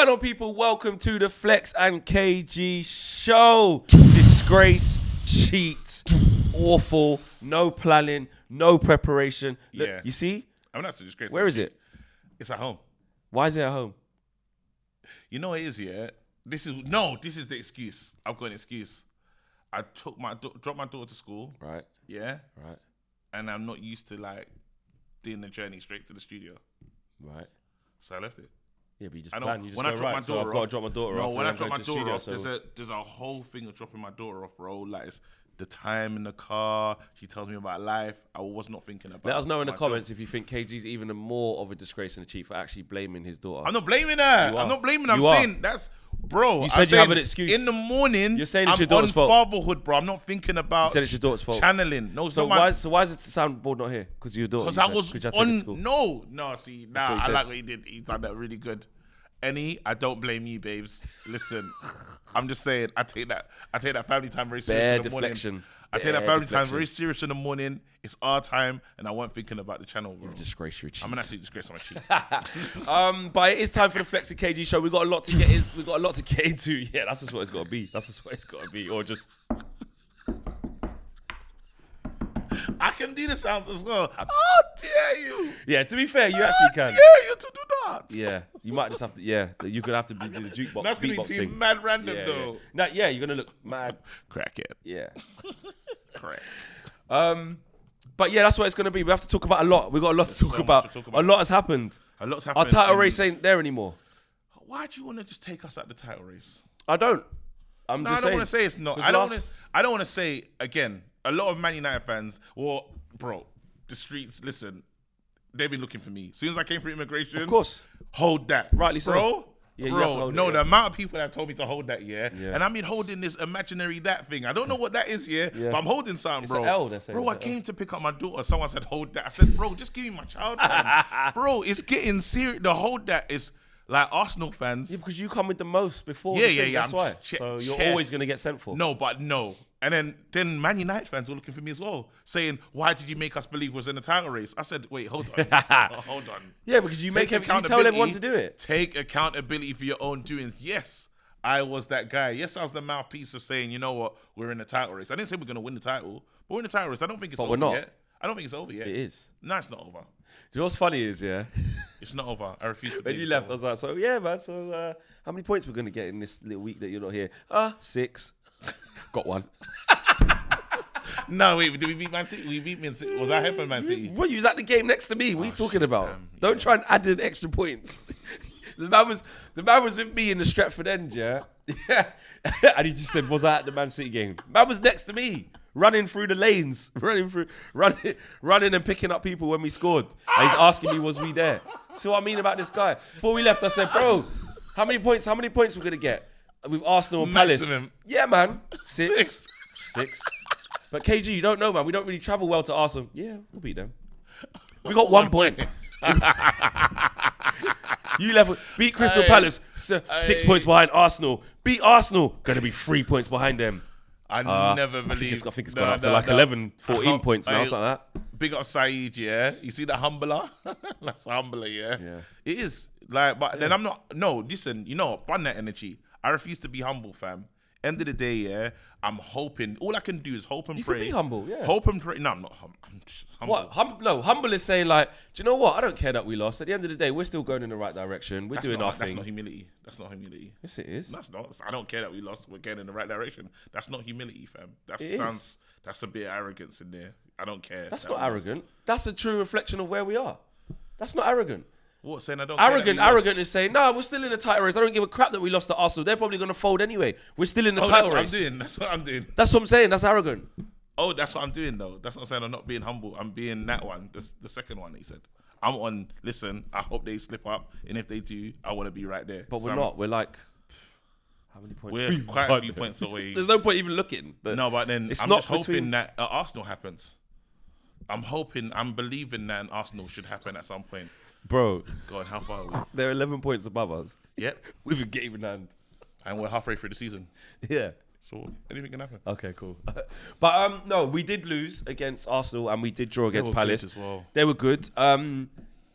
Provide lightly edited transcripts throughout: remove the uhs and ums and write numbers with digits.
going on, people? Welcome to the Flex and KG show. Disgrace, cheat, awful, no planning, no preparation. Look, Yeah. You see? I mean, that's a disgrace. Where is it? It's at home. Why is it at home? You know what it is, yeah? This is the excuse. I've got an excuse. I took dropped my daughter to school. Right. Yeah. Right. And I'm not used to like doing the journey straight to the studio. Right. So I left it. Yeah, but you just I know, plan. You just when go, I drop right, my so daughter I've got to off- drop my daughter off. No, when and I then drop go my to the daughter studio, off, there's a whole thing of dropping my daughter off, bro. Like it's the time in the car. She tells me about life. I was not thinking about. Let us know in the my comments job. if you think KG's even more of a disgrace and a cheat for actually blaming his daughter. I'm not blaming her. You I'm are. not blaming her. I'm You are. saying that's, bro. You said you have an excuse. In the morning, You're saying it's I'm your daughter's on fault. fatherhood, bro. I'm not thinking You about said it's your daughter's fault. channeling. No, it's So not why is the soundboard not here? Because your daughter. because you I said, was 'cause you had to take it to school. No. See, what nah, he I said. like what he did. He done that really good. I don't blame you, babes. Listen, I'm just saying. I take that family time very serious Bare in the morning. deflection. I take that Bare family time deflection. very serious in the morning. It's our time, and I wasn't thinking about the channel. Bro. Disgrace, you're a cheat. I'm an absolute disgrace. I'm a cheat. But it is time for the Flex and KG show. We got a lot to get in. We got a lot to get into. Yeah, that's just what it's got to be. That's just what it's got to be. Or just I can do the sounds as well. How dare you? yeah. To be fair, you actually can. How dare you to do that? Yeah, you might just have to. Yeah, you're gonna have to do the jukebox. That's gonna be beatbox too thing. mad random Yeah, though. yeah. Nah, yeah, you're gonna look mad. Crack it. Yeah. Crack. But yeah, that's what it's gonna be. We have to talk about a lot. We got a lot to There's talk so about. much to talk about. A lot has happened. A lot's Our happened. title and race ain't there anymore. Why do you want to just take us out the title race? I don't. I'm No, just I don't saying. want to say it's not. 'Cause I don't last- want to say again. A lot of Man United fans, well, bro, the streets. Listen, they've been looking for me. As soon as I came through immigration, Of course. hold that, Rightly so. bro. Yeah, you have to bro, hold no, it, yeah. the amount of people that told me to hold that, yeah, Yeah. and I mean holding this imaginary that thing. I don't know what that is, yeah, Yeah. but I'm holding something, It's bro. an L, they're saying. Bro, I It's an came to pick up my daughter. Someone said hold that. I said, bro, just give me my child, man. Bro. It's getting serious. The hold that is like Arsenal fans. Yeah, because you come with the most before. Yeah, the yeah, thing, yeah, That's I'm why. ch- So you're chest. always gonna get sent for. No, but no. And then Man United fans were looking for me as well, saying, why did you make us believe we was in the title race? I said, wait, hold on. Hold on. Yeah, because you Take you tell accountability. everyone to do it. Take accountability for your own doings. Yes, I was that guy. Yes, I was the mouthpiece of saying, you know what, we're in the title race. I didn't say we're going to win the title, but we're in the title race. I don't think it's But over we're not. yet. I don't think it's over yet. It is. No, it's not over. Do you know what's funny is, yeah, It's not over. I refuse to when believe you it's left, I over. was like, so yeah, man. So how many points we're gonna get in this little week that you're not here? 6. Got one. No, wait, did we beat Man City? We beat Man City. Was I ahead for Man City? Well, you was at the game next to me. What are you talking about? damn, Don't try and add in extra points. The man was with me in the Stretford end, yeah. And he just said, "Was I at the Man City game?" Man was next to me, running through the lanes, running and picking up people when we scored. And he's asking me, "Was we there?" So what I mean about this guy. Before we left, I said, "Bro, how many points we're gonna get with Arsenal and Palace?" Maximum. Yeah, man, 6. But KG, you don't know, man. We don't really travel well to Arsenal. Yeah, we'll beat them. We got 1 point. You beat Crystal Palace, 6 points behind Arsenal. Beat Arsenal, gonna be 3 points behind them. I never believe. I think it's gone up to like 11, 14 points now, something like that. Big up Saeed, yeah. You see that humbler? That's a humbler, yeah. Yeah. It is. Like, but then I'm not. No, listen. You know, burn that energy. I refuse to be humble, fam. End of the day, yeah. I'm hoping. All I can do is hope and You pray. can be humble, yeah. Hope and pray. No, I'm not. I'm just humble. What? Humble is saying like, do you know what? I don't care that we lost. At the end of the day, we're still going in the right direction. We're doing our That's thing. not humility. That's not humility. Yes, it is. That's not. I don't care that we lost. We're getting in the right direction. That's not humility, fam. It is. That's a bit of arrogance in there. I don't care. That's that not we lost. arrogant. That's a true reflection of where we are. That's not arrogant. What, saying I don't care that we lost? Arrogant is saying, no, we're still in the title race. I don't give a crap that we lost to Arsenal. They're probably going to fold anyway. We're still in the title race. That's what I'm doing. That's what I'm saying. That's arrogant. Oh, that's what I'm doing though. That's what I'm saying. I'm not being humble. I'm being that one. The second one he said. I'm on. Listen, I hope they slip up, and if they do, I want to be right there. But we're not. We're like, how many points? We're quite a few points away. There's no point even looking. No, but then it's I'm not just hoping between- that Arsenal happens. I'm believing that an Arsenal should happen at some point. Bro, God, how far are we? they're 11 points above us. Yep. With a game in hand. And we're halfway through the season. Yeah. So anything can happen. Okay, cool. But no, we did lose against Arsenal and we did draw against were Palace. good as well. They were good.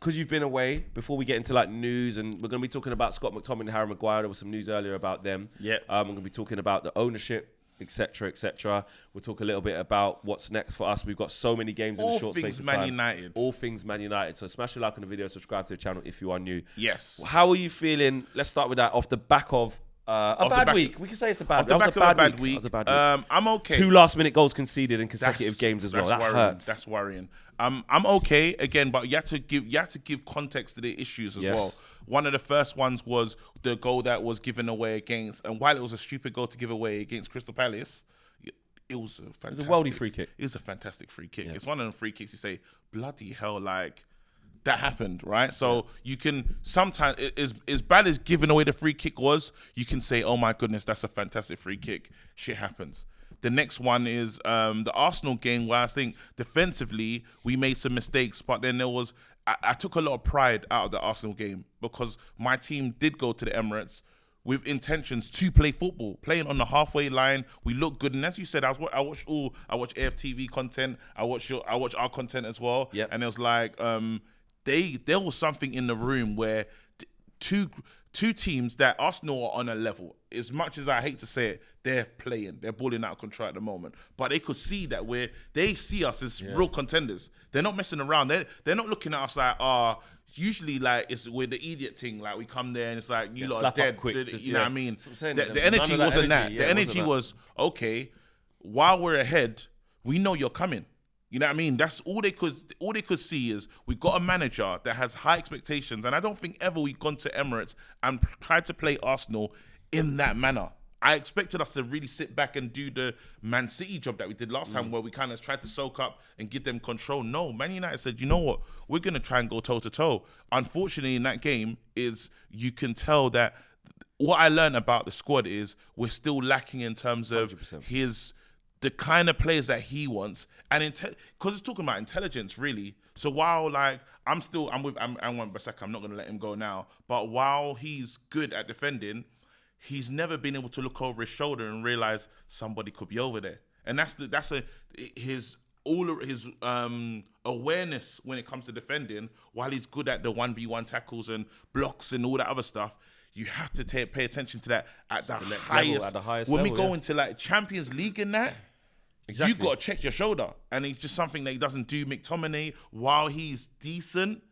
because you've been away, before we get into like news, and we're going to be talking about Scott McTominay and Harry Maguire. There was some news earlier about them. Yeah. We're going to be talking about the ownership, etc., etc. We'll talk a little bit about what's next for us. We've got so many games in a short space of time. All things Man United. All things Man United. So smash a like on the video, subscribe to the channel if you are new. Yes. How are you feeling? Let's start with that. Off the back of a bad week. We can say it's a bad week. Off the back of a bad week. I'm okay. 2 last-minute goals conceded in consecutive games as well. That hurts. That's worrying. I'm okay again, but you have to give context to the issues as well. One of the first ones was the goal that was given away against, and while it was a stupid goal to give away against Crystal Palace, it was a fantastic. It was a worldy free kick. It was a fantastic free kick. Yeah. It's one of them free kicks you say, bloody hell, like that happened, right? So you can sometimes, as bad as giving away the free kick was, you can say, oh my goodness, that's a fantastic free kick. Shit happens. The next one is the Arsenal game, where I think defensively we made some mistakes, but then there was, I took a lot of pride out of the Arsenal game because my team did go to the Emirates with intentions to play football, playing on the halfway line. We look good, and as you said, I watch AFTV content, I watch our content as well, and it was like there was something in the room where two teams that Arsenal are on a level. As much as I hate to say it, they're balling out of control at the moment. But they could see that they see us as real contenders. They're not messing around. They're not looking at us like, usually like it's with the idiot thing. Like we come there and it's like, you lot are dead. Quick, you know what I mean? The energy wasn't that. The energy was, okay, while we're ahead, we know you're coming. You know what I mean? That's all they could see is we got a manager that has high expectations, and I don't think ever we've gone to Emirates and tried to play Arsenal in that manner. I expected us to really sit back and do the Man City job that we did last time, where we kind of tried to soak up and give them control. No, Man United said, you know what? We're going to try and go toe-to-toe. Unfortunately, in that game, you can tell that what I learned about the squad is we're still lacking in terms of 100%. The kind of players that he wants, and because it's talking about intelligence, really. So while like I'm with Wan-Bissaka, I'm not going to let him go now. But while he's good at defending, he's never been able to look over his shoulder and realize somebody could be over there. And his awareness when it comes to defending. While he's good at the 1v1 tackles and blocks and all that other stuff, you have to pay attention to that at the highest level. When we go into like Champions League and that. Exactly. You got to check your shoulder. And it's just something that he doesn't do. McTominay, while he's decent,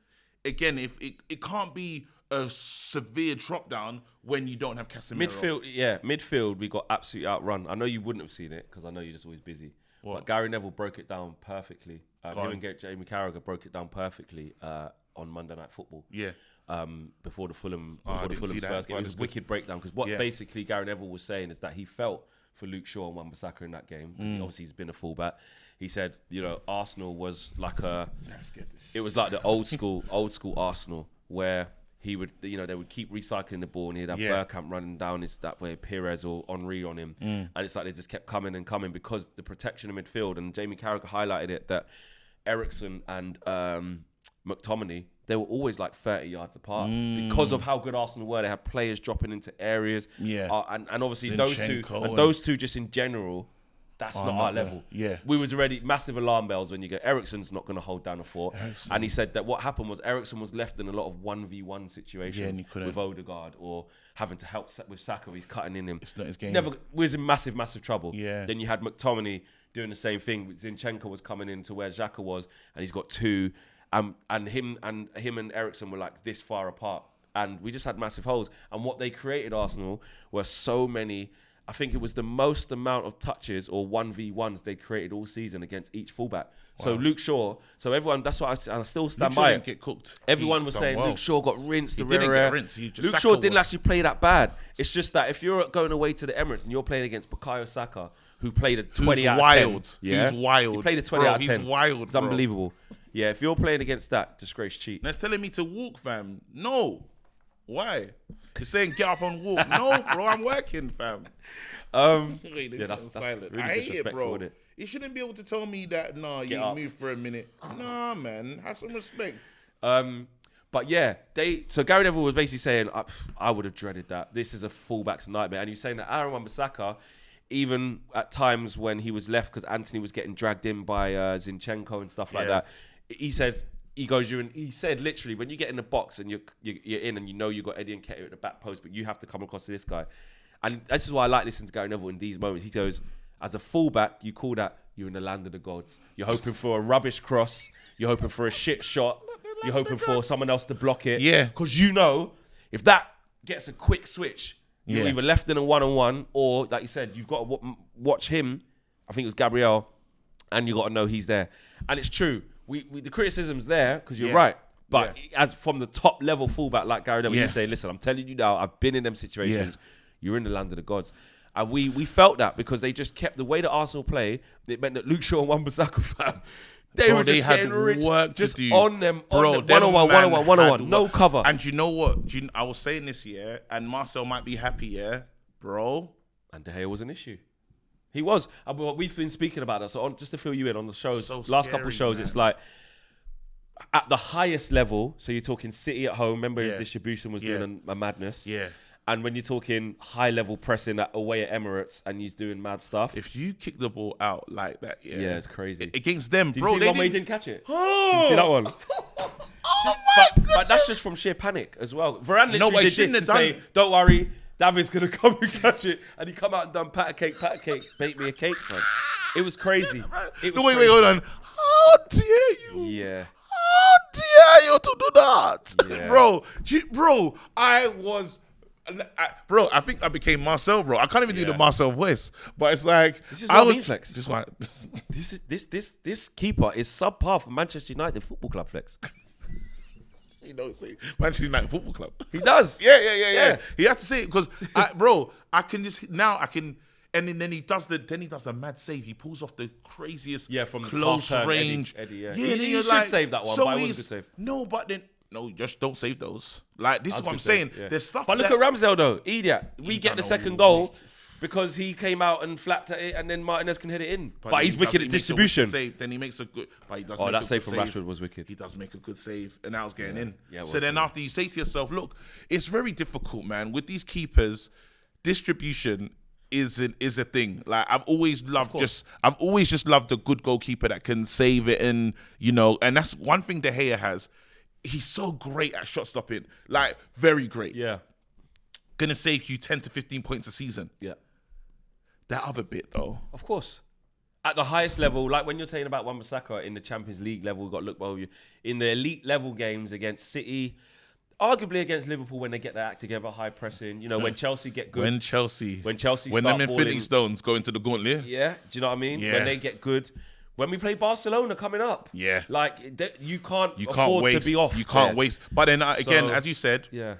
again, if it can't be a severe drop down when you don't have Casemiro. Midfield, we got absolutely outrun. I know you wouldn't have seen it because I know you're just always busy. What? But Gary Neville broke it down perfectly. Him and Jamie Carragher broke it down perfectly on Monday Night Football. Yeah. Before the Fulham Spurs game. It was a wicked breakdown because what basically Gary Neville was saying is that he felt for Luke Shaw and Wan-Bissaka in that game. Obviously, he's been a fullback. He said, Arsenal was like it was like the old school Arsenal where he would, they would keep recycling the ball and he'd have Bergkamp running down that way, Pires or Henry on him. And it's like they just kept coming and coming because the protection in midfield, and Jamie Carragher highlighted it, that Eriksen and McTominay, they were always like 30 yards apart because of how good Arsenal were. They had players dropping into areas. And obviously those two just in general, that's not our level. We was already massive alarm bells when you go, Eriksen's not going to hold down a fort. And he said that what happened was Eriksen was left in a lot of 1v1 situations with Odegaard or having to help with Saka. He's cutting in him. It's not his game. Was in massive trouble. Then you had McTominay doing the same thing. Zinchenko was coming into where Xhaka was, and he's got two. And him and Eriksen were like this far apart, and we just had massive holes. And what they created, Arsenal, were so many. I think it was the most amount of touches or 1v1s they created all season against each fullback. Wow. So Luke Shaw. So everyone, that's what I still stand by. Didn't get cooked. Everyone was saying Luke Shaw got rinsed. He didn't get rinsed. Luke Shaw didn't actually play that bad. It's just that if you're going away to the Emirates and you're playing against Bukayo Saka, who played a 20 out of 10. He's wild. He played a 20 out of 10. He's wild. It's unbelievable. Yeah, if you're playing against that, disgrace cheat. That's telling me to walk, fam. No. Why? You're saying get up and walk. No, bro, I'm working, fam. That's really I hate it, bro. It? You shouldn't be able to tell me that, you move for a minute. Nah, man. Have some respect. But yeah, so Gary Neville was basically saying, I would have dreaded that. This is a fullback's nightmare. And he was saying that Aaron Wan-Bissaka, even at times when he was left because Anthony was getting dragged in by Zinchenko and stuff like that, he said, he goes, he said literally, when you get in the box and you're in and you know you got Eddie Nketiah at the back post, but you have to come across to this guy. And this is why I like listening to Gary Neville in these moments. He goes, as a fullback, you call that you're in the land of the gods. You're hoping for a rubbish cross. You're hoping for a shit shot. You're hoping for someone else to block it. Yeah. Because you know, if that gets a quick switch, you're either left in a one-on-one or, like you said, you've got to watch him. I think it was Gabriel. And you got to know he's there. And it's true. The criticism's there because you're right. But as from the top level fullback like Gary Neville, you say, listen, I'm telling you now, I've been in them situations. You're in the land of the gods. And we felt that because they just kept the way that Arsenal play. It meant that Luke Shaw and Wan-Bissaka, fam, they were just getting rich, work just to do. on them, one-on-one, no cover. And you know what? I was saying this, and Marcel might be happy, bro. And De Gea was an issue. He was. We've been speaking about that. So just to fill you in on the shows, last couple of shows, it's like at the highest level. So you're talking City at home. Remember his distribution was doing a madness. Yeah. And when you're talking high level pressing away at Emirates and he's doing mad stuff. If you kick the ball out like that, it's crazy. Against them, Did bro. You see one where he didn't catch it? Oh. Did you see that one? But that's just from sheer panic as well. Varane literally did this to say, don't worry, David's going to come and catch it. And he come out and done pat a cake, bake me a cake, fam. It was crazy. Wait, hold on. How dare you? Yeah. How dare you to do that? Yeah. Bro, I think I became Marcel, bro. I can't even do the Marcel voice, but it's like this is what I mean, flex. Just like this keeper is subpar for Manchester United Football Club, flex. You know, say Manchester United Football Club. He does. Yeah. He had to say it because, I can just and then he does the mad save. He pulls off the craziest from close range. Eddie, he should save that one. So but it was a good save. No, just don't save those. Like, this is what I'm saying. Yeah. There's stuff. But look at Ramsdale though, idiot. We get the second goal because he came out and flapped at it, and then Martinez can hit it in. But he's wicked at distribution. Then he makes a good. But he does. That save from Rashford was wicked. He does make a good save, and that was getting in. Yeah, so then after you say to yourself, look, it's very difficult, man. With these keepers, distribution is a thing. Like, I've always just loved a good goalkeeper that can save it, and and that's one thing De Gea has. He's so great at shot stopping, like very great. Yeah, gonna save you 10 to 15 points a season. Yeah, that other bit though, of course, at the highest level, like when you're saying about Wan-Bissaka in the Champions League level, we've got to look well. In the elite level games against City, arguably against Liverpool when they get their act together, high pressing. When Chelsea get good, when Chelsea when them Infinity Stones go into the gauntlet. Yeah, do you know what I mean? Yeah. When they get good. When we play Barcelona coming up, like you can't afford waste, to be off. You can't waste. But then again, as you said, yeah,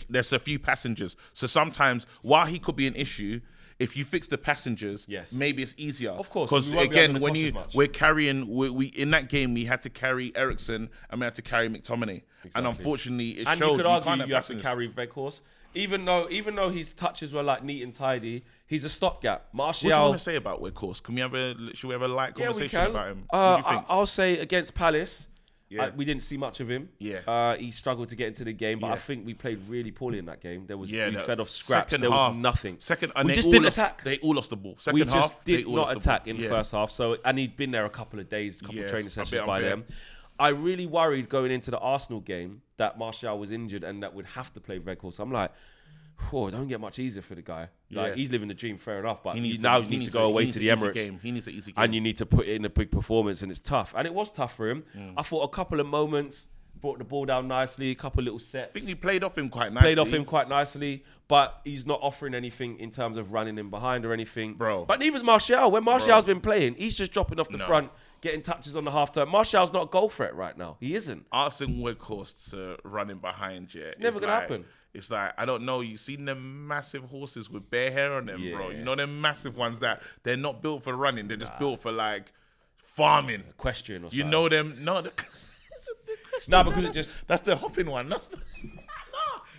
there's a few passengers. So sometimes, while he could be an issue, if you fix the passengers, maybe it's easier. Of course, because again, when we're carrying, we in that game we had to carry Eriksen and we had to carry McTominay, and unfortunately, it showed. And you could argue you have to passengers. carry Weghorst. Even though his touches were like neat and tidy, he's a stopgap. Martial. What do you want to say about Weghorst? Should we have a light conversation about him? What do you think? I'll say against Palace, we didn't see much of him. Yeah. He struggled to get into the game, but I think we played really poorly in that game. We fed off scraps. Second there was half, nothing. We just didn't attack. They all lost the ball. We just did not attack in the first half. So, and he'd been there a couple of days, training sessions by then. I really worried going into the Arsenal game that Martial was injured and that we'd have to play Weghorst. I'm like, it don't get much easier for the guy. Like, he's living the dream, fair enough. But he needs to go away to the Emirates. He needs an easy game. And you need to put in a big performance, and it's tough. And it was tough for him. I thought a couple of moments, brought the ball down nicely, a couple of little sets. I think he played off him quite nicely. But he's not offering anything in terms of running in behind or anything. Bro. But neither's Martial. When Martial's been playing, he's just dropping off the front, getting touches on the half turn. Martial's not a goal threat right now. He isn't. Arsene Weghorst running behind you. It's never going to happen. It's like, I don't know, you've seen them massive horses with bare hair on them, bro. You know them massive ones that they're not built for running. They're just built for, like, farming. Equestrian or something. You know them? No, because it just... That's the hopping one.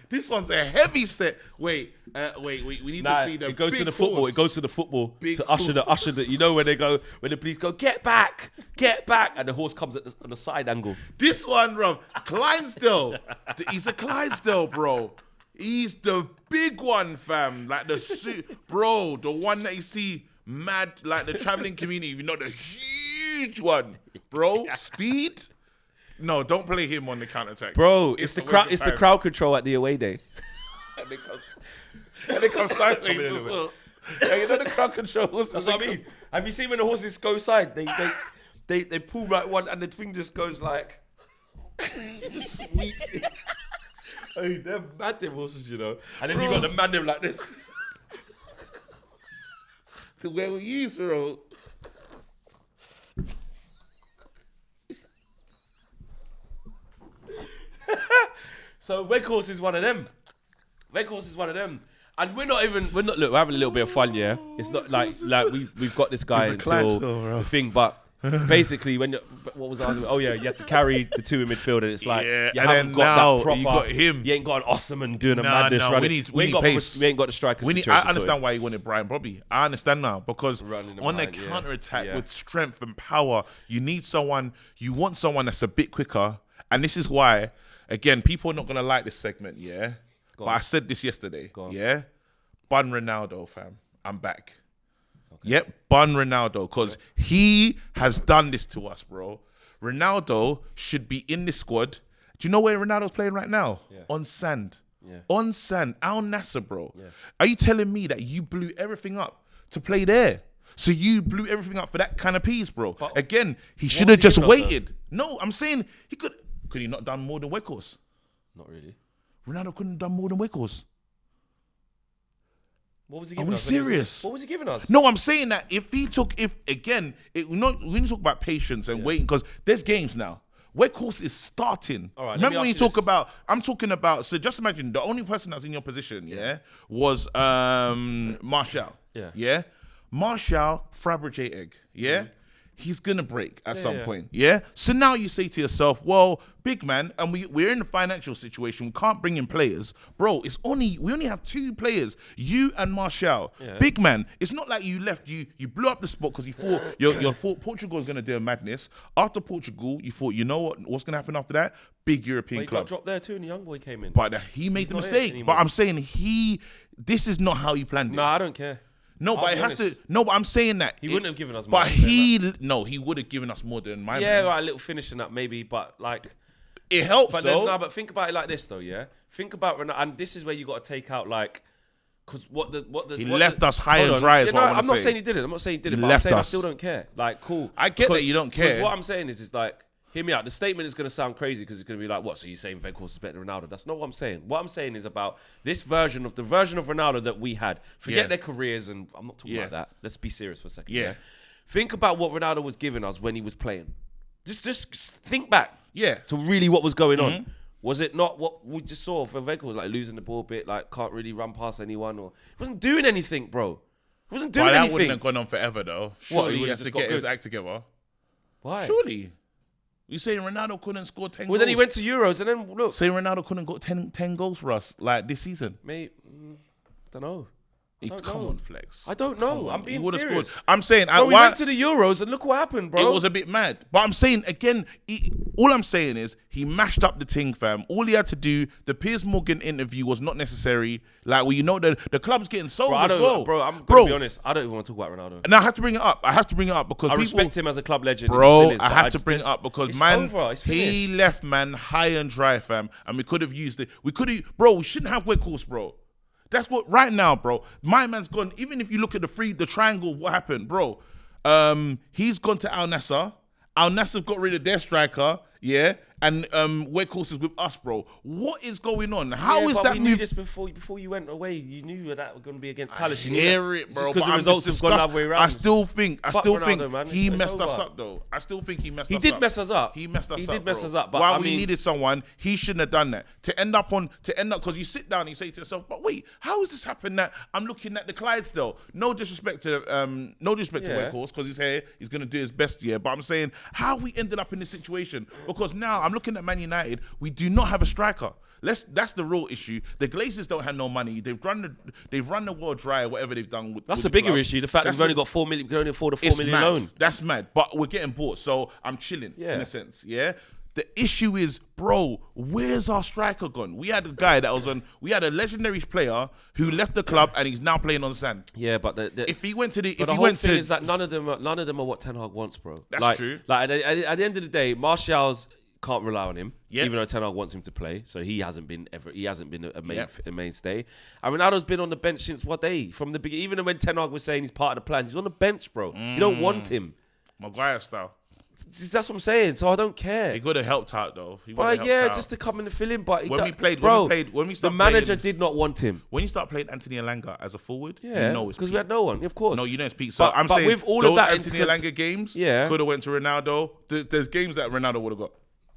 This one's a heavy set. Wait. We need to see the. It goes big to the football. horse. It goes to the football to usher the. You know when the police go, get back, and the horse comes on the side angle. This one, bro, Clydesdale. He's a Clydesdale, bro. He's the big one, fam. Like the suit, bro. The one that you see mad, like the traveling community. You know the huge one, bro. Speed. No, don't play him on the counter attack, Bro, it's the a waste of it's the time. crowd control at the away day. And they come sideways as well. Yeah, you know the crowd control. That's what I mean. Have you seen when the horses go side? They pull like one and the thing just goes like. Just sweeps it. Hey, they're mad them horses, you know. And then you got the man them like this. To where were you, bro? So Weghorst is one of them. And we're having a little bit of fun, yeah. It's not like we've got this guy until the thing, but basically what was the argument? Oh yeah, you have to carry the two in midfield, and it's like you haven't got that proper. You got him. You ain't got an Osman doing a madness running. We ain't got the striker situation. I understand why you wanted Brian Bobby. I understand now because on the counter attack with strength and power, you need someone. You want someone that's a bit quicker, and this is why. Again, people are not gonna like this segment, yeah. But I said this yesterday, yeah. Bun Ronaldo, fam. I'm back. Okay. Yep, bun Ronaldo, because he has done this to us, bro. Ronaldo should be in this squad. Do you know where Ronaldo's playing right now? Yeah. On sand. Yeah. On sand. Al Nassr, bro. Yeah. Are you telling me that you blew everything up to play there? So you blew everything up for that kind of piece, bro. But again, he should have just waited. No, I'm saying he could. Could he not done more than Weghorst? Not really. Ronaldo couldn't have done more than Weghorst. What was he giving us? Are we serious? What was he giving us? No, I'm saying that when you talk about patience and waiting, because there's games now. Weghorst is starting. All right, remember when you talk about, I'm talking about, so just imagine the only person that's in your position, was Martial. Yeah. Martial, Fabergé egg. Yeah. Mm-hmm. He's gonna break at some point, yeah? So now you say to yourself, well, big man, and we're in a financial situation, we can't bring in players. Bro, we only have two players, you and Martial. Yeah. Big man, it's not like you left, you blew up the spot because you thought you thought Portugal was gonna do a madness. After Portugal, you thought, you know what's gonna happen after that? Big European club. He got dropped there too, and the young boy came in. But he made the mistake. But I'm saying this is not how he planned it. No, I don't care. No, but it has to. No, but I'm saying that he wouldn't have given us more. But he would have given us more than my man. Yeah, right, a little finishing up maybe, but like it helps though. But think about it like this though, yeah. Think about Ronaldo, and this is where you got to take out like, because he left us high and dry. Is what I'm not saying he didn't. I'm not saying he didn't. But I'm saying I still don't care. Like, cool. I get that you don't care. Because what I'm saying is like. Hear me out. The statement is going to sound crazy because it's going to be like, what? So you're saying Weghorst is better than Ronaldo? That's not what I'm saying. What I'm saying is about this version of Ronaldo that we had. Forget their careers, and I'm not talking about that. Let's be serious for a second. Yeah. Think about what Ronaldo was giving us when he was playing. Just think back. Yeah. To really what was going on. Was it not what we just saw for Weghorst, like losing the ball a bit, like can't really run past anyone, or he wasn't doing anything, bro. He wasn't doing anything. That wouldn't have gone on forever, though. Surely he has to get his act together. Why? Surely. You saying Ronaldo couldn't score 10 goals? Well, then he went to Euros, and then look. Saying Ronaldo couldn't go 10 goals for us, like, this season? Mate, don't know. Come on, Flex. I don't know. I'm being serious. Scored. I'm saying... we went to the Euros, and look what happened, bro. It was a bit mad. But I'm saying, again, all I'm saying is he mashed up the ting, fam. All he had to do, the Piers Morgan interview was not necessary. Like, well, you know, the club's getting sold as well. Bro, I'm going to be honest. I don't even want to talk about Ronaldo. And I have to bring it up. Because I respect him as a club legend. Bro, I have to bring it up because, man, he left, man, high and dry, fam. And we could have used it. We shouldn't have Weghorst, bro. That's what right now, bro. My man's gone. Even if you look at the triangle, what happened, bro? He's gone to Al Nassr. Al Nassr got rid of their striker, yeah, and Weghorst is with us, bro. What is going on? How is that? We knew this before you went away. You knew that was going to be against Palace. You hear it, bro. Because the results have gone the other way around. I still think he messed us up, though. I still think he messed us up. He did mess us up. He messed us up. He did mess us up. But while we needed someone, he shouldn't have done that. To end up because you sit down and you say to yourself, but wait, how has this happened that I'm looking at the Clydesdale? No disrespect to Weghorst, because he's here, he's going to do his best here. But I'm saying how we ended up in this situation, because now I'm looking at Man United, we do not have a striker. That's the real issue. The Glazers don't have no money. They've run the world dry, whatever they've done. That's a bigger issue. The fact that we've only got 4 million, we can only afford a 4 million loan. That's mad. But we're getting bought, so I'm chilling in a sense. Yeah. The issue is, bro, where's our striker gone? We had a guy that was on. We had a legendary player who left the club and he's now playing on sand. Yeah, but if he went to the, the whole thing is that none of them are what Ten Hag wants, bro. That's true. Like at the end of the day, Martial's can't rely on him, Yep. even though Ten Hag wants him to play. So he hasn't been a mainstay. And Ronaldo's been on the bench since what day? From the beginning. Even when Ten Hag was saying he's part of the plan, he's on the bench, bro. You don't want him. Maguire style. That's what I'm saying. So I don't care. He could have helped out though. But yeah, just to come in and fill in. But when we the manager did not want him. When you start playing Anthony Elanga as a forward, yeah, you know it's because we had no one, of course. No, you know it's peak. So but, I'm but saying with all those of that Anthony Elanga games, could have went to Ronaldo. There's games that Ronaldo would have got.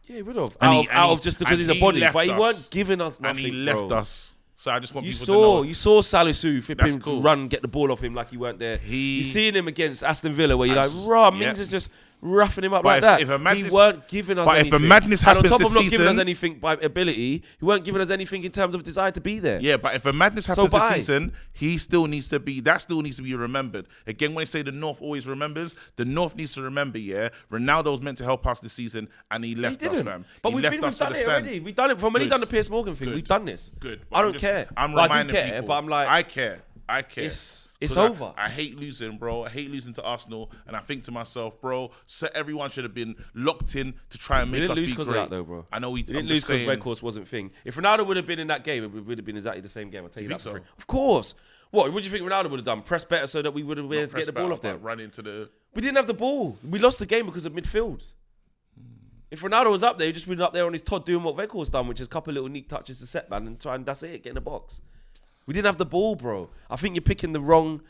Yeah, he would have. Out of just because he's a body, but he weren't giving us nothing. And he left us. So I just want people to know. You saw Salisu flipping run, get the ball off him like he weren't there. You seen him against Aston Villa where you're like, rah, Mings is just roughing him up like that. He weren't giving us anything. But if a madness happens this season... And on top of not giving us anything by ability, he weren't giving us anything in terms of desire to be there. Yeah, but if a madness happens this season, he still needs to be... That still needs to be remembered. Again, when they say the North always remembers, the North needs to remember, Ronaldo's meant to help us this season and he left us, fam. But we've done it already. We've done it from when he done the Piers Morgan thing. We've done this. Good. I don't care. I'm reminding people. But I'm like... I care. It's over. I hate losing, bro. I hate losing to Arsenal. And I think to myself, bro, so everyone should have been locked in to try and make us be great. We didn't lose because of that, though, bro. I know we didn't lose because Weghorst wasn't thing. If Ronaldo would have been in that game, it would have been exactly the same game. I'll tell you that for free. Of course. What do you think Ronaldo would have done? Press better so that we would have been able to get the ball off there? Run into the... We didn't have the ball. We lost the game because of midfield. If Ronaldo was up there, he'd just been up there on his Todd doing what Weghorst done, which is a couple of little neat touches to set man and that's it, get in the box. We didn't have the ball, bro. I think you're picking the wrong...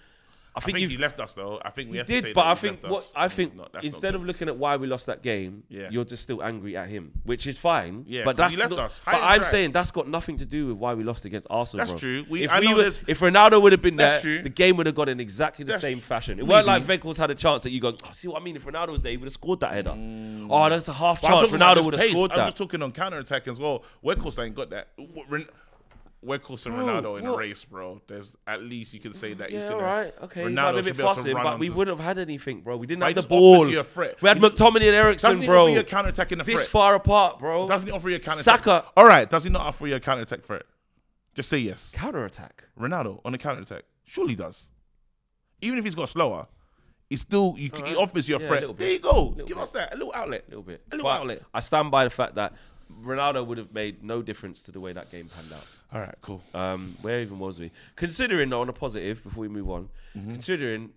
I think he left us though. I think we have to say but that I think instead of looking at why we lost that game, you're just still angry at him, which is fine. Yeah, but he left us. But I'm saying that's got nothing to do with why we lost against Arsenal. That's bro. true. If Ronaldo would have been there, the game would have gone in exactly the same fashion. It weren't like Weghorst had a chance that you go, see what I mean? If Ronaldo was there, he would have scored that header. Oh, that's a half chance. Ronaldo would have scored that. I'm just talking on counter attack as well. Weghorst ain't got that. Weghorst and Ronaldo in a race, bro. There's at least you can say that he's gonna. Alright, okay. Ronaldo a bit fussing, but we wouldn't have had anything, bro. We didn't have the ball. We had McTominay and Eriksen, bro. Doesn't he offer you a counter attack in the threat? This far apart, bro. Doesn't he offer you a counter attack? Saka. All right. Does he not offer you a counter attack threat? Just say yes. Counter attack. Ronaldo on a counter attack. Surely he does. Even if he's got slower, he still he offers you a threat. There you go. Give us that. A little outlet. A little bit. A little outlet. I stand by the fact that Ronaldo would have made no difference to the way that game panned out. All right, cool. Where even was we? Considering, though, on a positive, before we move on, considering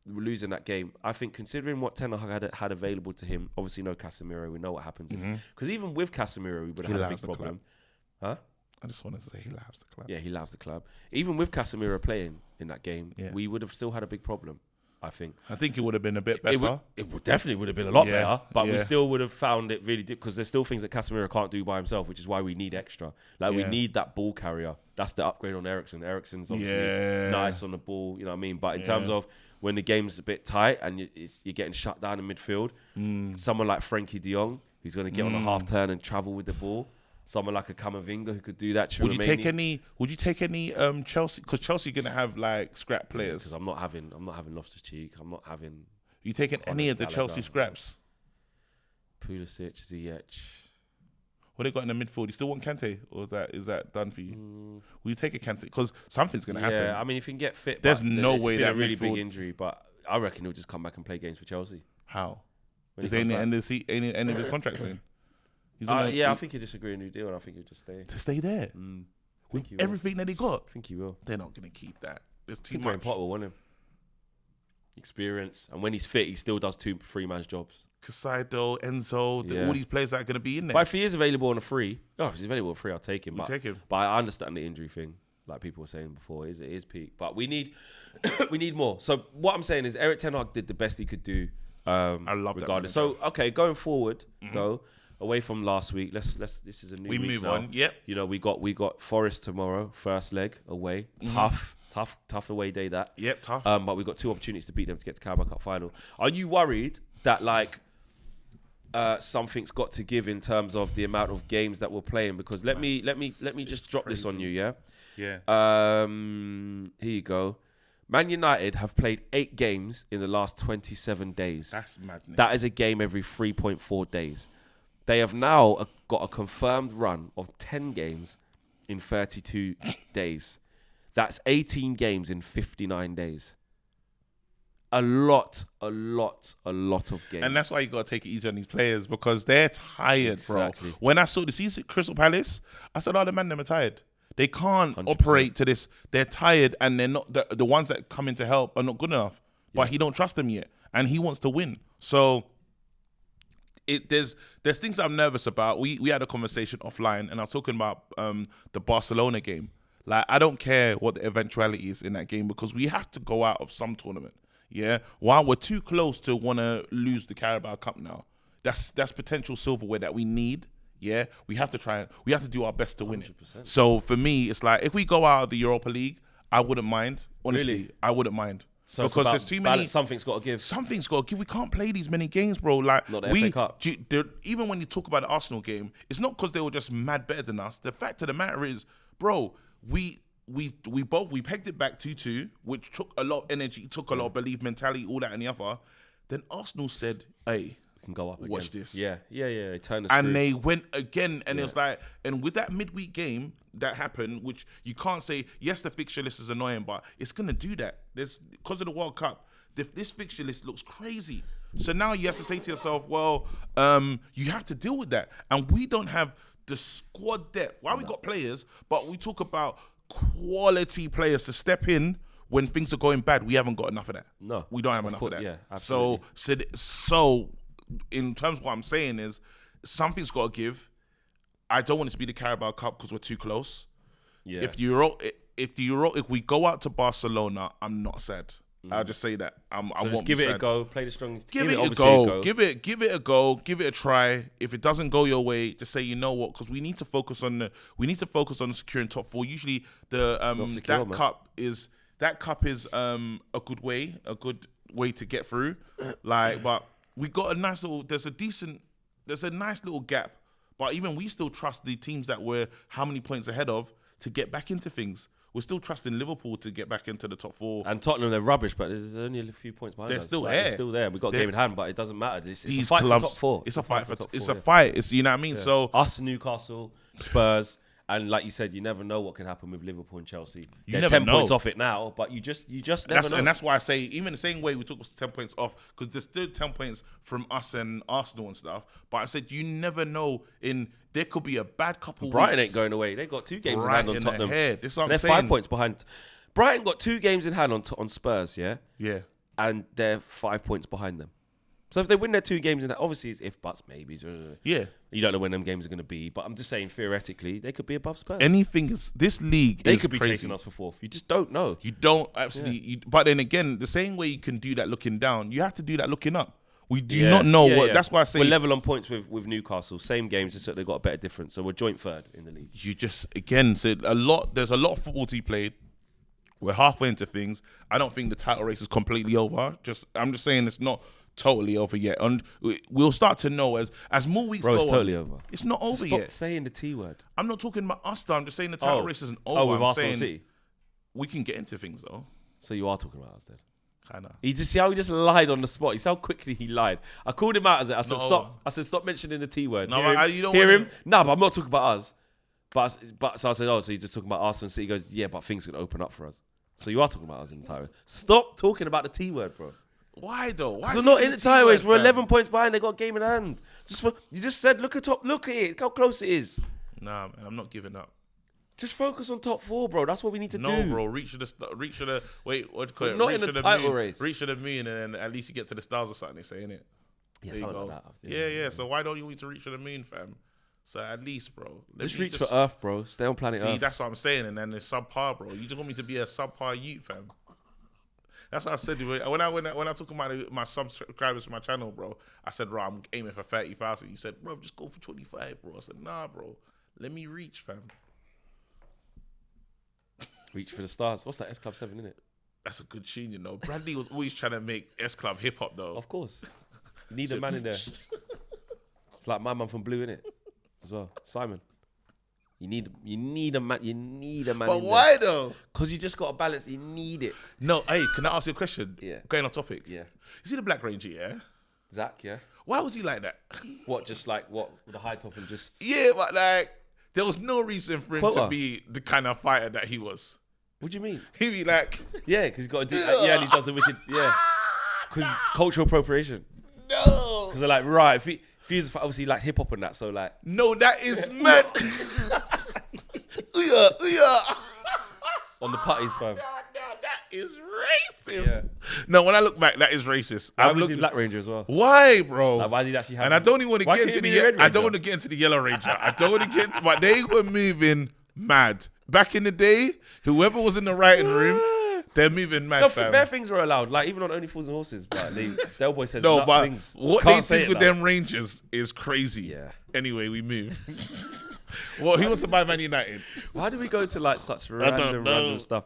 we're losing that game, I think considering what Ten Hag had available to him, obviously no Casemiro, we know what happens. Because even with Casemiro, we would have had a big problem. Huh? I just wanted to say he loves the club. Yeah, he loves the club. Even with Casemiro playing in that game, we would have still had a big problem. I think it would have been a bit better. It definitely would have been a lot better, but we still would have found it really because there's still things that Casemiro can't do by himself, which is why we need extra. We need that ball carrier. That's the upgrade on Eriksen. Eriksen's obviously nice on the ball, you know what I mean? But in terms of when the game's a bit tight and you're getting shut down in midfield, someone like Frankie de Jong, who's going to get on a half turn and travel with the ball. Someone like a Camavinga who could do that. Would you take any Chelsea? Because Chelsea gonna have like scrap players. Because I'm not having Loftus-Cheek. I'm not having. You taking any of the Chelsea scraps? Pulisic, Ziyech. What they got in the midfield? You still want Kante, or is that done for you? Will you take a Kante? Because something's gonna happen. Yeah, I mean, if you can get fit, there's no way that a really big injury. But I reckon he'll just come back and play games for Chelsea. How? Is there any end of his contract soon? I think he'll just agree a new deal, and I think he'll just stay. To stay there? With everything that he got? I think he will. They're not going to keep that. There's too much. Potter will want him. Experience. And when he's fit, he still does 2-3 man's jobs. Casado, Enzo, all these players that are going to be in there. But if he is available on a free, if he's available on a free, I'll take him. Take him. But I understand the injury thing. Like people were saying before, it is peak. But we need we need more. So what I'm saying is Erik ten Hag did the best he could do. I love regardless. that. So, okay, going forward, though, away from last week, let's. This is a new week now. We move on. Yep. You know, we got Forest tomorrow, first leg away. Tough away day that. Yep, tough. But we got 2 opportunities to beat them to get to Carabao Cup final. Are you worried that something's got to give in terms of the amount of games that we're playing? Because let me just drop this on you, yeah. Yeah. Here you go. Man United have played 8 games in the last 27 days. That's madness. That is a game every 3.4 days. They have now got a confirmed run of 10 games in 32 days. That's 18 games in 59 days. A lot of games. And that's why you got to take it easy on these players because they're tired, Exactly. bro. When I saw the season Crystal Palace, I said, oh, the man, them are tired. They can't 100%. operate to this. They're tired and they're not, the ones that come in to help are not good enough. But he don't trust them yet. And he wants to win. So there's things I'm nervous about. We had a conversation offline and I was talking about the Barcelona game. Like, I don't care what the eventuality is in that game because we have to go out of some tournament. Yeah, while we're too close to want to lose the Carabao Cup now, that's potential silverware that we need. Yeah, we have to try it. We have to do our best to win 100%. it. So for me, it's like if we go out of the Europa League, I wouldn't mind. Honestly, Really? I wouldn't mind So it's because about there's too many. balance. Something's got to give. Something's got to give. We can't play these many games, bro. Like Not the FA Cup. Even when you talk about the Arsenal game, it's not because they were just mad better than us. The fact of the matter is, bro, we pegged it back 2-2, which took a lot of energy, took a lot of belief, mentality, all that and the other. Then Arsenal said, hey, We can go up again. watch this. Yeah. They turned the And screw. they went again, and it was like, and with that midweek game that happened, which you can't say, yes, the fixture list is annoying, but it's gonna do that. Because of the World Cup, this fixture list looks crazy. So now you have to say to yourself, well, you have to deal with that, and we don't have the squad depth. Why we got players, but we talk about quality players to step in when things are going bad. We haven't got enough of that. No, we don't have enough of that. Yeah, So absolutely. so in terms of what I'm saying is something's got to give. I don't want it to be the Carabao Cup because we're too close. Yeah. If we go out to Barcelona, I'm not sad. I'll just say that. I So won't just be give it sad. a go. Play the strongest. Give it a obviously go. Give it a go. Give it a try. If it doesn't go your way, just say, you know what? Because we need to focus on securing top four. Usually not secure, that man. cup is a good way to get through. Like, but we got a nice little. There's a nice little gap. But even we still trust the teams that we're how many points ahead of to get back into things. We're still trusting Liverpool to get back into the top four. And Tottenham, they're rubbish, but there's only a few points behind They're us. still Like, there. They're still there. We've got a game in hand, but it doesn't matter. It's a These fight clubs, for top four. it's a fight for top it's four, a fight. It's, you know what I mean. Yeah. So us, Newcastle, Spurs, and like you said, you never know what can happen with Liverpool and Chelsea. They're never 10 know. points off it now, but you just never know. and that's why I say even the same way we took 10 points off because there's still 10 points from us and Arsenal and stuff. But I said you never know. There could be a bad couple. Brighton weeks. ain't going away. They got 2 games Brighton in hand on Tottenham. ahead. This is what And I'm they're saying. 5 points behind. Brighton got 2 games in hand on Spurs, yeah, Yeah. and they're 5 points behind them. So if they win their 2 games in hand, obviously it's if buts maybes. Yeah. You don't know when them games are going to be, but I'm just saying theoretically they could be above Spurs. Anything is this league They is could be crazy. chasing us for 4th. You just don't know. You don't absolutely. But then again, the same way you can do that looking down, you have to do that looking up. We do not know what. That's why I say we're level on points with Newcastle. Same games, just that they've got a better difference. So we're joint 3rd in the league. you just again said a lot. There's a lot of football to be played. We're halfway into things. I don't think the title race is completely over. I'm just saying it's not totally over yet, and we'll start to know as more weeks Bro, go it's on. totally over. It's not over Stop yet. saying the T word. I'm not talking about us though. I'm just saying the title race isn't over. with I'm Arsenal saying City. we can get into things though. So you are talking about us then. Kinda. You just see how he just lied on the spot. You see how quickly he lied. I called him out as it. I said, No. stop. I said, stop mentioning the T word. No, you don't hear wanna- him? No, but I'm not talking about us. But so I said, oh, so you're just talking about Arsenal City? He goes, yeah, but things could open up for us. So you are talking about us in the title. Stop talking about the T word, bro. Why though? Why? So is not it in the T title word, race. We're fam? 11 points behind. They got a game in hand. You just said, look at it. Look how close it is. Nah, man, I'm not giving up. Just focus on top 4, bro. That's what we need to do. No, bro. Reach to the wait. What do you call it? Not reach in the to the title moon. race. Reach to the moon, and then at least you get to the stars or something. They say, innit? Yeah, There you something go. like that. Yeah. So why don't you want to reach to the moon, fam? So at least, bro. Just reach for Earth, bro. Stay on planet See, Earth. that's what I'm saying. And then it's subpar, bro. You just want me to be a subpar youth, fam. That's what I said. When I talk about my subscribers for my channel, bro, I said, bro, I'm aiming for 30,000. You said, bro, just go for 25, bro. I said, nah, bro. Let me reach, fam. Reach for the stars. What's that? S Club 7, innit? That's a good tune, you know. Bradley was always trying to make S Club hip hop, though. Of course. You need a man in there. It's like my man from Blue, innit? As well. Simon. You need a man. You need a man. But in why though? Because you just got to balance. You need it. No, hey, can I ask you a question? Yeah. Going off topic. Yeah. You see the Black Ranger, yeah? Zach, yeah. Why was he like that? What? Just like what? With the high top and just. Yeah, but like, there was no reason for him Quota. to be the kind of fighter that he was. What do you mean? He'd be like, Yeah, because he's got to do. Yeah, and he does the wicked. Yeah. Because cultural appropriation. No. Because they're like, right, if he's obviously like hip hop and that, so like. No, that is mad. On the putties, fam. No, that is racist. Yeah. No, when I look back, that is racist. Why was he Black Ranger as well? Why, bro? Like, why did he actually have? And I don't even want to Why get can't into he be the Red I don't Ranger? want to get into the Yellow Ranger. I don't want to get into, but they were moving mad. Back in the day, whoever was in the writing room, they're moving mad, No, fam. bare things are allowed. Like even on Only Fools and Horses, but Cell Boy says No, nuts but things. what Can't they say did it with like them Rangers is crazy. Yeah. Anyway, we move. Well, he wants to buy Man United. Why do we go to like such don't random know. stuff?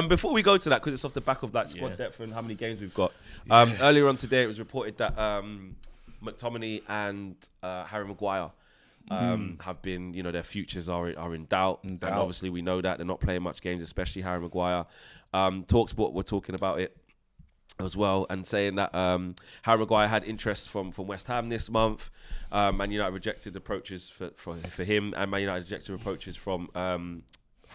Before we go to that, because it's off the back of like squad depth and how many games we've got. Earlier on today, it was reported that McTominay and Harry Maguire have been, their futures are in doubt. And obviously we know that they're not playing much games, especially Harry Maguire. TalkSport were talking about it as well and saying that Harry Maguire had interest from West Ham this month. Man United rejected approaches for him, and Man United rejected approaches for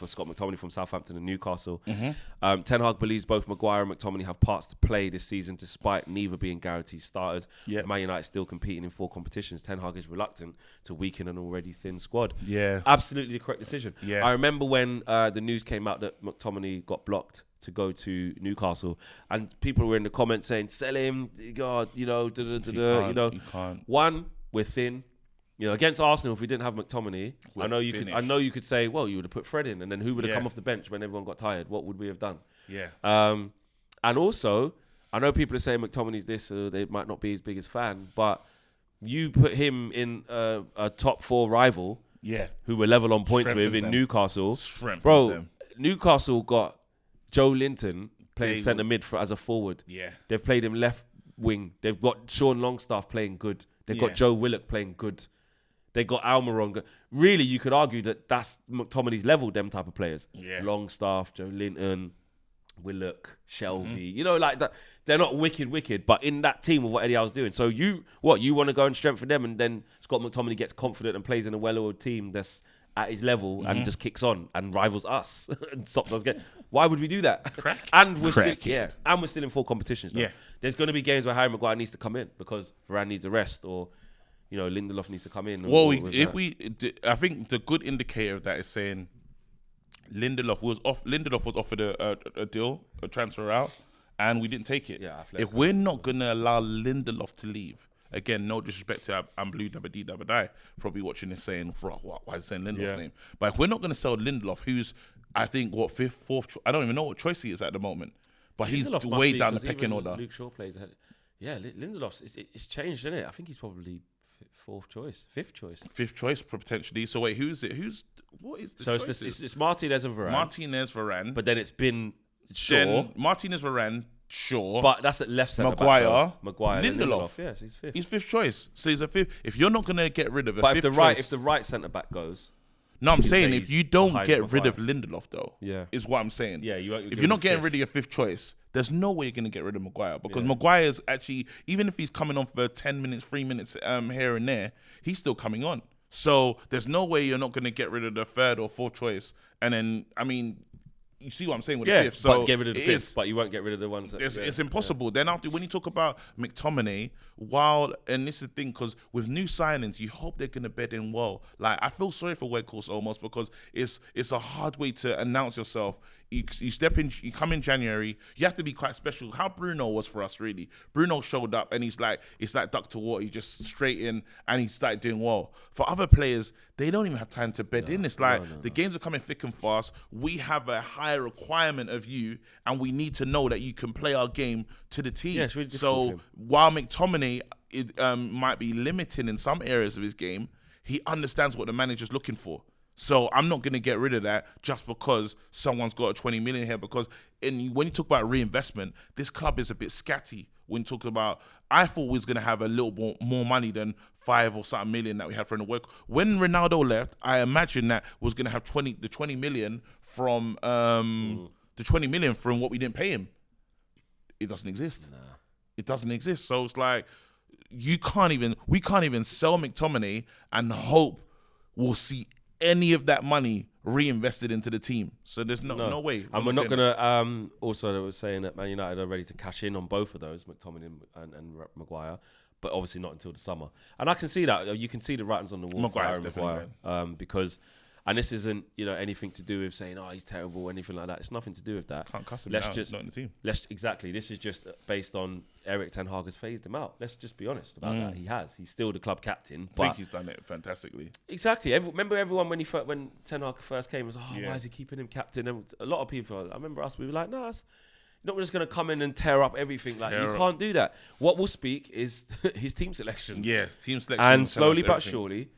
Scott McTominay from Southampton and Newcastle. Ten Hag believes both Maguire and McTominay have parts to play this season despite neither being guaranteed starters. Yep. Man United still competing in 4 competitions. Ten Hag is reluctant to weaken an already thin squad. Yeah. Absolutely the correct decision. Yeah. I remember when the news came out that McTominay got blocked to go to Newcastle, and people were in the comments saying, "Sell him, God, You can't. One, we're thin. Against Arsenal, if we didn't have McTominay, I know you could say, well, you would have put Fred in, and then who would have come off the bench when everyone got tired? What would we have done? Yeah. And also, I know people are saying McTominay's this, they might not be his biggest fan, but you put him in a top 4 rival, who were level on points with in Newcastle. Bro, them. Newcastle got Joe Linton playing centre mid as a forward. Yeah. They've played him left wing. They've got Sean Longstaff playing good. They've got Joe Willock playing good. They got Almiron good. Really, you could argue that that's McTominay's level, them type of players. Yeah. Longstaff, Joe Linton, Willock, Shelby. Like that. They're not wicked, but in that team of what Eddie Howe's doing. So you want to go and strengthen them, and then Scott McTominay gets confident and plays in a well-oiled team that's at his level and just kicks on and rivals us and stops us getting. Why would we do that? And we're still in 4 competitions. Yeah. There's going to be games where Harry Maguire needs to come in because Varane needs a rest, or Lindelof needs to come in. Well, I think the good indicator of that is saying Lindelof was offered a deal, a transfer out, and we didn't take it. Yeah, if we're not gonna allow Lindelof to leave. Again, no disrespect to I'm Blue Dabba Dee Dabba Die, probably watching this saying, why is it saying Lindelof's name? But if we're not going to sell Lindelof, who's, I think, 5th, 4th, I don't even know what choice he is at the moment, but he's way down the pecking order. Luke Shaw plays ahead. Yeah, Lindelof's, it's changed, isn't it? I think he's probably 4th choice, 5th choice. 5th choice, potentially. So wait, who's it? What is the choices? So it's Martinez and Varane. Varane. But then it's been Shaw. Martinez, Varane, Shaw. But that's at left centre Maguire, Lindelof. Yes, he's 5th. He's 5th choice. So he's a 5th. If you're not going to get rid of a 5th choice, if choice, the right centre back goes. No, I'm saying if you don't get rid of Lindelof, though, yeah, is what I'm saying. Yeah, if you're not getting rid of your 5th choice, there's no way you're going to get rid of Maguire, because Maguire's actually, even if he's coming on for 10 minutes, 3 minutes here and there, he's still coming on. So there's no way you're not going to get rid of the 3rd or 4th choice. And then, I mean, you see what I'm saying with the 5th. So but get rid of the 5th, but you won't get rid of the ones that... It's impossible. Then after, when you talk about McTominay, and this is the thing, because with new signings, you hope they're going to bed in well. Like, I feel sorry for Weghorst almost, because it's a hard way to announce yourself. You step in, you come in January, you have to be quite special. How Bruno was for us, really. Bruno showed up, and it's like duck to water. He just straight in, and he started doing well. For other players, they don't even have time to bed in. It's like the games are coming thick and fast. We have a higher requirement of you, and we need to know that you can play our game to the T. Yeah, it's really so while McTominay might be limited in some areas of his game, he understands what the manager's looking for. So I'm not going to get rid of that just because someone's got a 20 million here. Because when you talk about reinvestment, this club is a bit scatty. When talking about, I thought we was going to have a little more money than 5 or something million that we had for the work. When Ronaldo left, I imagined that was going to have 20 million from the 20 million from what we didn't pay him. It doesn't exist. Nah. It doesn't exist. So it's like we can't even sell McTominay and hope we'll see any of that money reinvested into the team. So there's no way. And we're not going to... also, they were saying that Man United are ready to cash in on both of those, McTominay and Maguire, but obviously not until the summer. And I can see that. You can see the writings on the wall for Harry Maguire. Because... And this isn't, anything to do with saying, he's terrible or anything like that. It's nothing to do with that. Can't cuss him out. He's not in the team. Exactly. This is just based on Erik Ten Hag has phased him out. Let's just be honest about that. He has. He's still the club captain. I think he's done it fantastically. Exactly. Remember everyone when Ten Hag first came was like, why is he keeping him captain? And a lot of people, I remember us, we were like, no, you're not just going to come in and tear up everything. You can't do that. What will speak is his team selection. Yeah, team selection. And slowly but surely,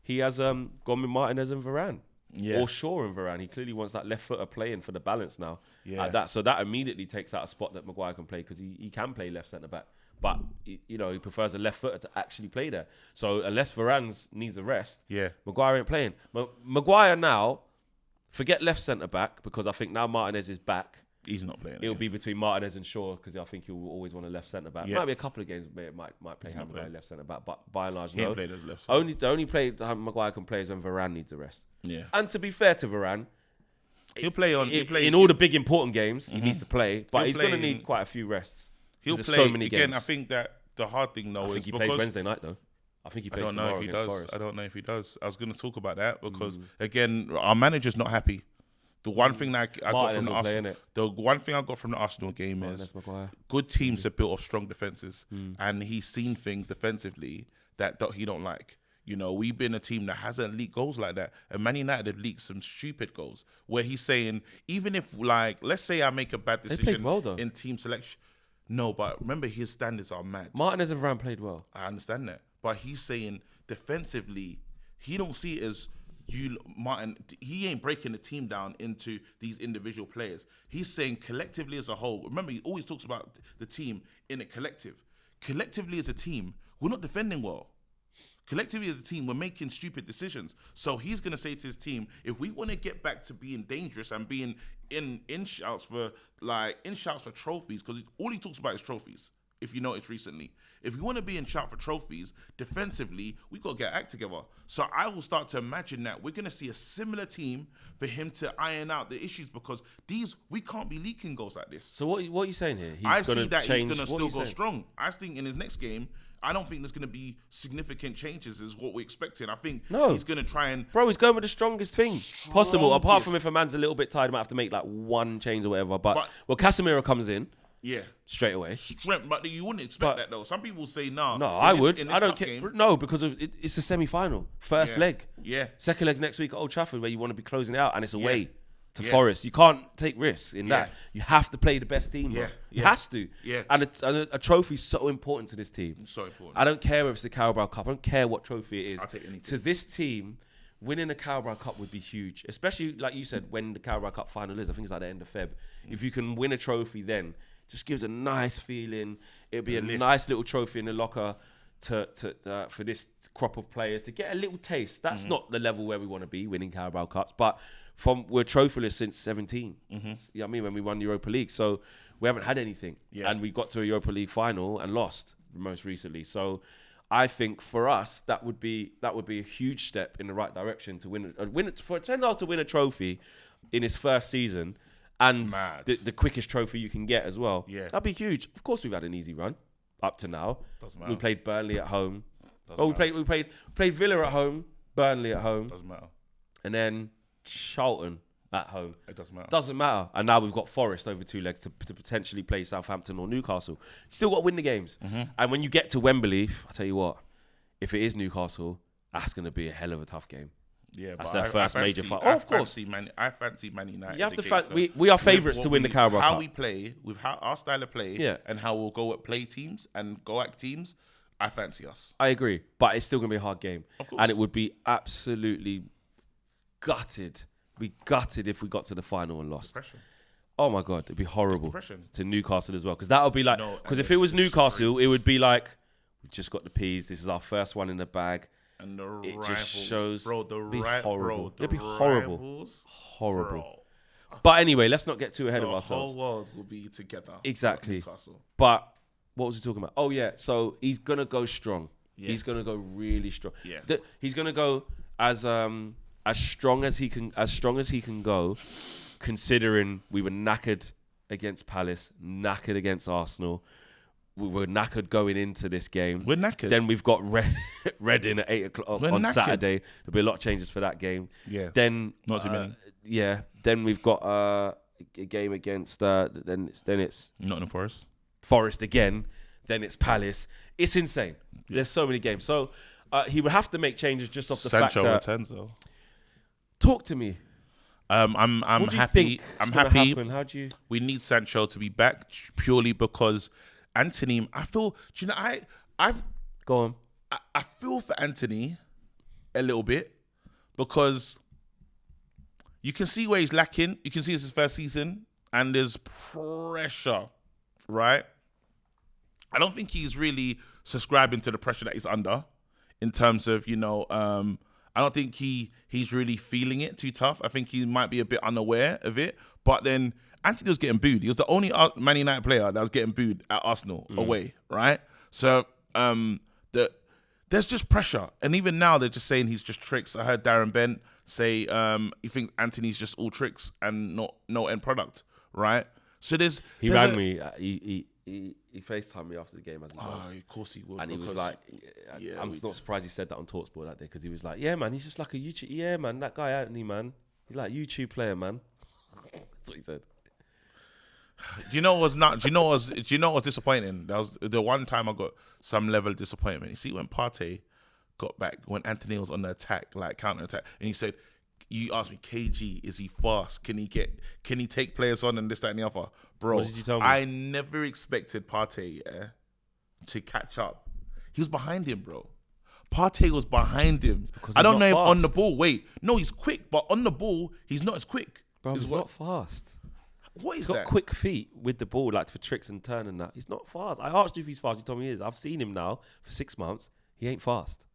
he has gone with Martinez and Varane. Yeah. Or Shaw and Varane. He clearly wants that left footer playing for the balance now. Yeah. So that immediately takes out a spot that Maguire can play because he can play left centre back. But he prefers a left footer to actually play there. So unless Varane needs a rest, Maguire ain't playing. Maguire now, forget left centre back because I think now Martinez is back. He's not playing. It'll be between Martinez and Shaw because I think he'll always want a left centre back. Might be a couple of games where it might play Maguire left centre back, but by and large, he no. played as left. The only play Maguire can play is when Varane needs a rest. Yeah. And to be fair to Varane, he'll play in all the big important games. He needs to play, but he's going to need quite a few rests. He'll play so many again. games. I think that the hard thing though is he plays Wednesday night though. I think he plays tomorrow against Forest. I don't know if he does. I was going to talk about that because again, our manager's not happy. The one thing that I got from the Arsenal, game is good teams are built off strong defenses, and he's seen things defensively that he don't like. We've been a team that hasn't leaked goals like that, and Man United have leaked some stupid goals where he's saying, even if let's say I make a bad decision in team selection, no, but remember his standards are mad. Martinez and Varane played well. I understand that, but he's saying defensively, he don't see it as. Martin, he ain't breaking the team down into these individual players. He's saying collectively as a whole. Remember, he always talks about the team in a collective. Collectively as a team, we're not defending well. Collectively as a team, we're making stupid decisions. So he's going to say to his team, if we want to get back to being dangerous and being in shouts for trophies, because all he talks about is trophies. If you noticed recently, if we want to be in shout for trophies defensively, we got to get our act together. So I will start to imagine that we're going to see a similar team for him to iron out the issues because we can't be leaking goals like this. So what are you saying here? He's going to still go strong. I think in his next game, I don't think there's going to be significant changes is what we're expecting. I think he's going to try and... Bro, he's going with the strongest thing possible. Apart from if a man's a little bit tired, he might have to make one change or whatever. But Casemiro comes in. Yeah, straight away. But you wouldn't expect that though. Some people say no. No, I would. I don't care. No, because it's the semi-final, first leg. Yeah. Second leg's next week at Old Trafford, where you want to be closing it out, and it's away to Forest. You can't take risks in that. You have to play the best team. Bro. You has to. Yeah. And a trophy's so important to this team. It's so important. I don't care if it's the Carabao Cup. I don't care what trophy it is. I'll take anything. To this team, winning the Carabao Cup would be huge, especially like you said when the Carabao Cup final is. I think it's like the end of Feb. If you can win a trophy, then. Just gives a nice feeling. It'll be a nice little trophy in the locker for this crop of players to get a little taste. That's not the level where we want to be, winning Carabao Cups. But we're trophyless since 17. You know what I mean? When we won Europa League. So we haven't had anything. Yeah. And we got to a Europa League final and lost most recently. So I think for us, that would be a huge step in the right direction to win for Ten Hag to win a trophy in his first season. And the quickest trophy you can get as well. Yeah. That'd be huge. Of course, we've had an easy run up to now. Doesn't matter. We played Burnley at home. We played Villa at home, Burnley at home. Doesn't matter. And then Charlton at home. It doesn't matter. Doesn't matter. And now we've got Forest over 2 legs to potentially play Southampton or Newcastle. You still got to win the games. And when you get to Wembley, I tell you what, if it is Newcastle, that's going to be a hell of a tough game. Yeah, that's their first major fight. Oh, of course. I fancy Man United. You have to we are favourites to win the Carabao Cup. How we play, with our style of play, and how we'll go at play teams and go at teams, I fancy us. I agree, but it's still going to be a hard game. Of course. And it would be absolutely gutted. If we got to the final and lost. Depression. Oh my God, it'd be horrible to Newcastle as well. Because that would be like, because if it was Newcastle, it would be like, we just got the peas. This is our first one in the bag. And the it rivals, just shows bro, it'd be horrible. It'd be rivals, horrible. Bro. But anyway, let's not get too ahead of ourselves. The whole world will be together. Exactly. But what was he talking about? Oh yeah, so he's gonna go strong. Yeah. He's gonna go really strong. Yeah. He's gonna go as as strong as he can go, considering we were knackered against Palace, knackered against Arsenal. We were knackered going into this game. We're knackered. Then we've got Reading at 8 o'clock on knackered. Saturday. There'll be a lot of changes for that game. Yeah. Then Not too many. Yeah. Then we've got a game against then it's Nottingham Forest. Forest again. Then it's Palace. It's insane. Yeah. There's so many games. So he would have to make changes just off the fact that Sancho returns though. Talk to me. I'm What do you happy. think I'm is gonna happy. happen? How do you? We need Sancho to be back purely because Anthony. I feel. Do you know? I've Go on. I feel for Anthony a little bit because you can see where he's lacking. You can see it's his first season and there's pressure, right? I don't think he's really subscribing to the pressure that he's under in terms of, I don't think he's really feeling it too tough. I think he might be a bit unaware of it. But then Anthony was getting booed. He was the only Man United player that was getting booed at Arsenal away, right? So there's just pressure. And even now they're just saying he's just tricks. I heard Darren Bent say he thinks Anthony's just all tricks and no end product, right? So He rang me. He FaceTimed me after the game as he does. Of course he would. And he was like, I'm not surprised he said that on TalkSport that day because he was like, yeah, man, he's just like a YouTube. Yeah, man, that guy Anthony, man. He's like a YouTube player, man. That's what he said. Do you know what was disappointing? That was the one time I got some level of disappointment. You see, when Partey got back, when Anthony was on the attack, like counter attack, and he said, "You asked me, KG, is he fast? Can he take players on and this, that, and the other?" Bro, What did you tell me? I never expected Partey to catch up. He was behind him, bro. Partey was behind him. because I don't he's know if not on the fast. ball. Wait, no, he's quick, but on the ball, he's not as quick. Bro, Is he's what- not fast. What is He's got that? quick feet with the ball, like for tricks and turn and that. He's not fast. I asked you if he's fast. You told me he is. I've seen him now for 6 months. He ain't fast.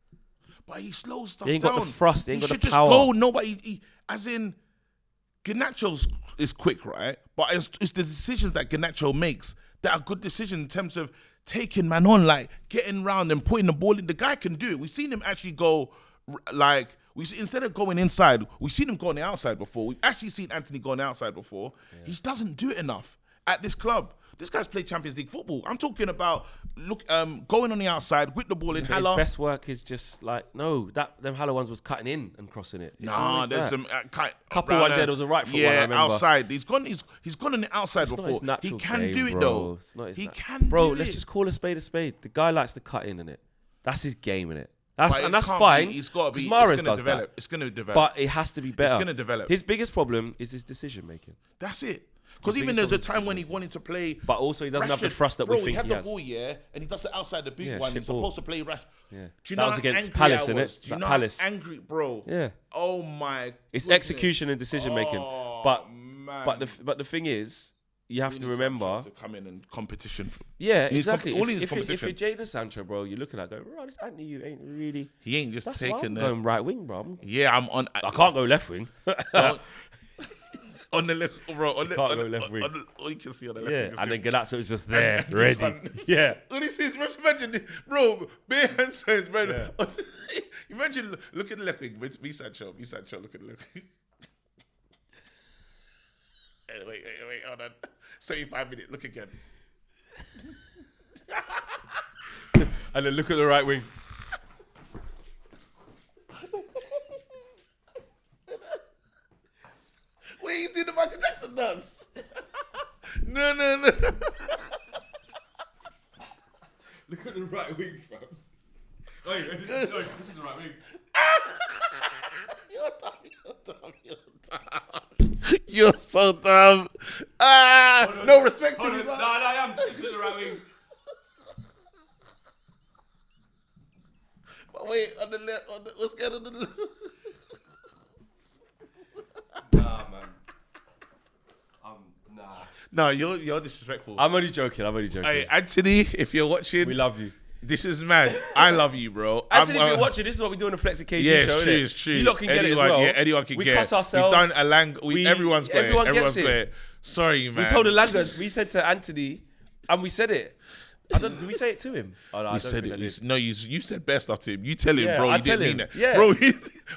But he slows stuff He ain't down. got the thrust. He ain't got should the just power. go. No, but as in, Garnacho is quick, right? But it's the decisions that Garnacho makes that are good decisions in terms of taking man on, like getting round and putting the ball in. The guy can do it. We've seen him actually go, like, instead of going inside, we've seen him go on the outside before. We've actually seen Anthony go on the outside before. Yeah. He doesn't do it enough at this club. This guy's played Champions League football. I'm talking about going on the outside with the ball in. His best work is just like them Haller ones was cutting in and crossing it. There's some couple ones there. There was a right foot one. I remember. Outside. He's gone on the outside It's before. Not his natural He can game, do it bro. though. It's not his he nat- can bro, do it. let's just call a spade a spade. The guy likes to cut in it. That's his game, innit? But That's can't fine. be. He's got to be. It's Mahrez going to does develop. that. It's going to develop. But it has to be better. It's gonna develop. His biggest problem is his decision making. That's it. Because His even biggest there's a problem time is when he wanted to play. But also he doesn't have the Rashford. thrust that Bro, we think he had he the has. ball, and he does the outside the boot Yeah, one. shit He's ball. supposed to play Rashford. Yeah. Do you That know was how against angry Palace, I innit? was? Do you That know Palace. how angry, bro? Yeah. Oh my. It's goodness. execution and decision making. Oh, But man. the thing is, you have We to need remember. Sancho to come in and competition. Yeah, He needs exactly. all he needs If competition. you're Jadon Sancho, bro, you're looking at going, bro, this Anthony, you ain't really. He ain't just That's why I'm taking going right wing, bro. Yeah, I'm on. I can't go left wing. On the left, bro. On the, Can't on go the, left wing. on the, all you can see on the left Yeah, wing is and this. then Garnacho is just there, And this ready. one. Yeah. Oh, this is imagine, bro. Bare hand signs, man. Yeah. Imagine, look at the left wing. Be Sancho. Look at the left wing. Wait, hold on. 75 minutes. Look again. And then look at the right wing. Wait, he's doing the Michael Jackson dance. No. Look at the right wing, fam. Wait, this is the right wing. You're so dumb. No respect to Hold me. on. No, I am. Just look at the right wing. But wait, on the left, what's going on the left? Nah, man. Nah. No, you're disrespectful. I'm only joking. Hey, Anthony, if you're watching, We love you. this is mad. I love you, bro. Anthony, if you're watching, this is what we do on the Flex Occasion Yeah, show, it's true, innit? it's true. You lot can get it as Anyone- well. Yeah, anyone can we get cuss it. ourselves. We've done a everyone's got everyone it. Everyone's gets got it. it. Sorry, man. We told Alanga, we said to Anthony, and we said it. Did we say it to him? Oh, no, I You don't said think I it. did. No, you said best after him. You tell him, Yeah, bro. I You tell didn't mean him. that, Yeah.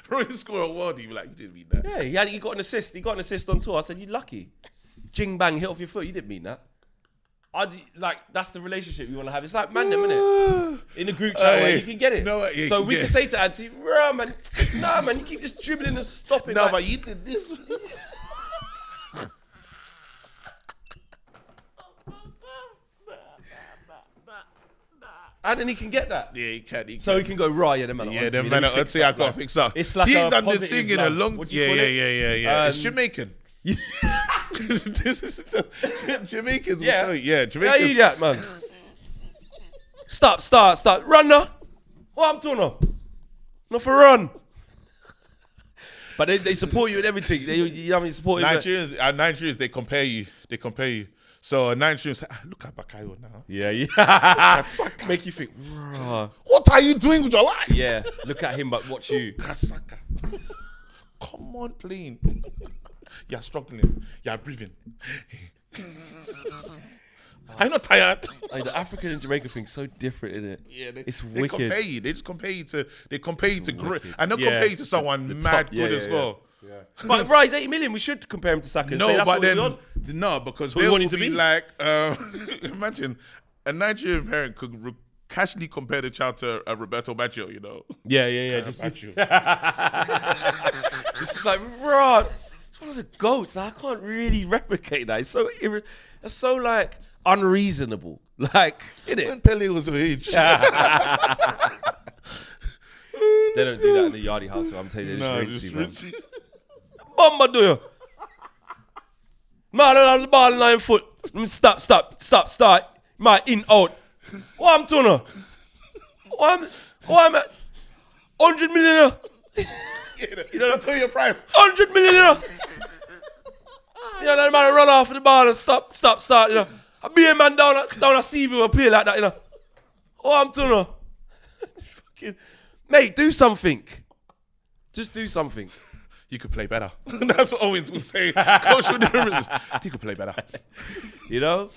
bro. He scored a world. You be like, you didn't mean that. Yeah, he got an assist. He got an assist on tour. I said, you lucky. Jing bang, hit off your foot. You didn't mean that. That's the relationship you want to have. It's like man, them, innit? In a group chat where you can get it. No, yeah, so we can say to Auntie, "Rah, man, nah, man, you keep just dribbling and stopping." No, like, but you did this. and then he can get that. Yeah, he can. So he can go right. Yeah, the man. Yeah, the man. I'd say I got to fix up. It's like he's a done the positive thing in a love. long. What do you call it? Yeah. It's Jamaican. This is Jamaicans. Will tell you. Yeah, Jamaicans. Yeah, idiot, man. Start. Run now. What I'm doing now? Not for run. But they support you in everything. You know what I mean? Support you. Nigerians, they compare you. So Nigerians say, look at Bakayo now. Yeah. Make you think, "Bruh." What are you doing with your life? Yeah, look at him, but watch you. Kasaka. Come on, playing. You're struggling. You're breathing. I'm not tired. Like, the African and Jamaican thing's so different, isn't it? Yeah, it's they wicked. compare you. They just compare you to. They compare you to great, wicked. and they'll compare you to someone mad good as well. Yeah. But right, he's 80 million. We should compare him to Saka. And say No, that's but what then we're on. no, because we they want will him to be be. like, imagine a Nigerian parent could casually compare the child to Roberto Baggio, you know. Yeah. Just, Baggio. it's just like, right. It's one of the goats. I can't really replicate that. It's so it's so like unreasonable. Like, innit? When Pele was her age. They don't do that in the Yardie house. I'm telling you, they just rinse you, man. Bomba do you? Man, on the ball 9 foot. Start. Man, in, out. What I'm doing now? What I'm at? 100 million. You don't tell your price. 100 million. You know, that man run off of the ball and start, you know. I be a man down a CV and play like that, you know. What I'm doing now? Fucking, mate, do something. Just do something. You could play better. That's what Owens would say. Coach would he could play better. You know?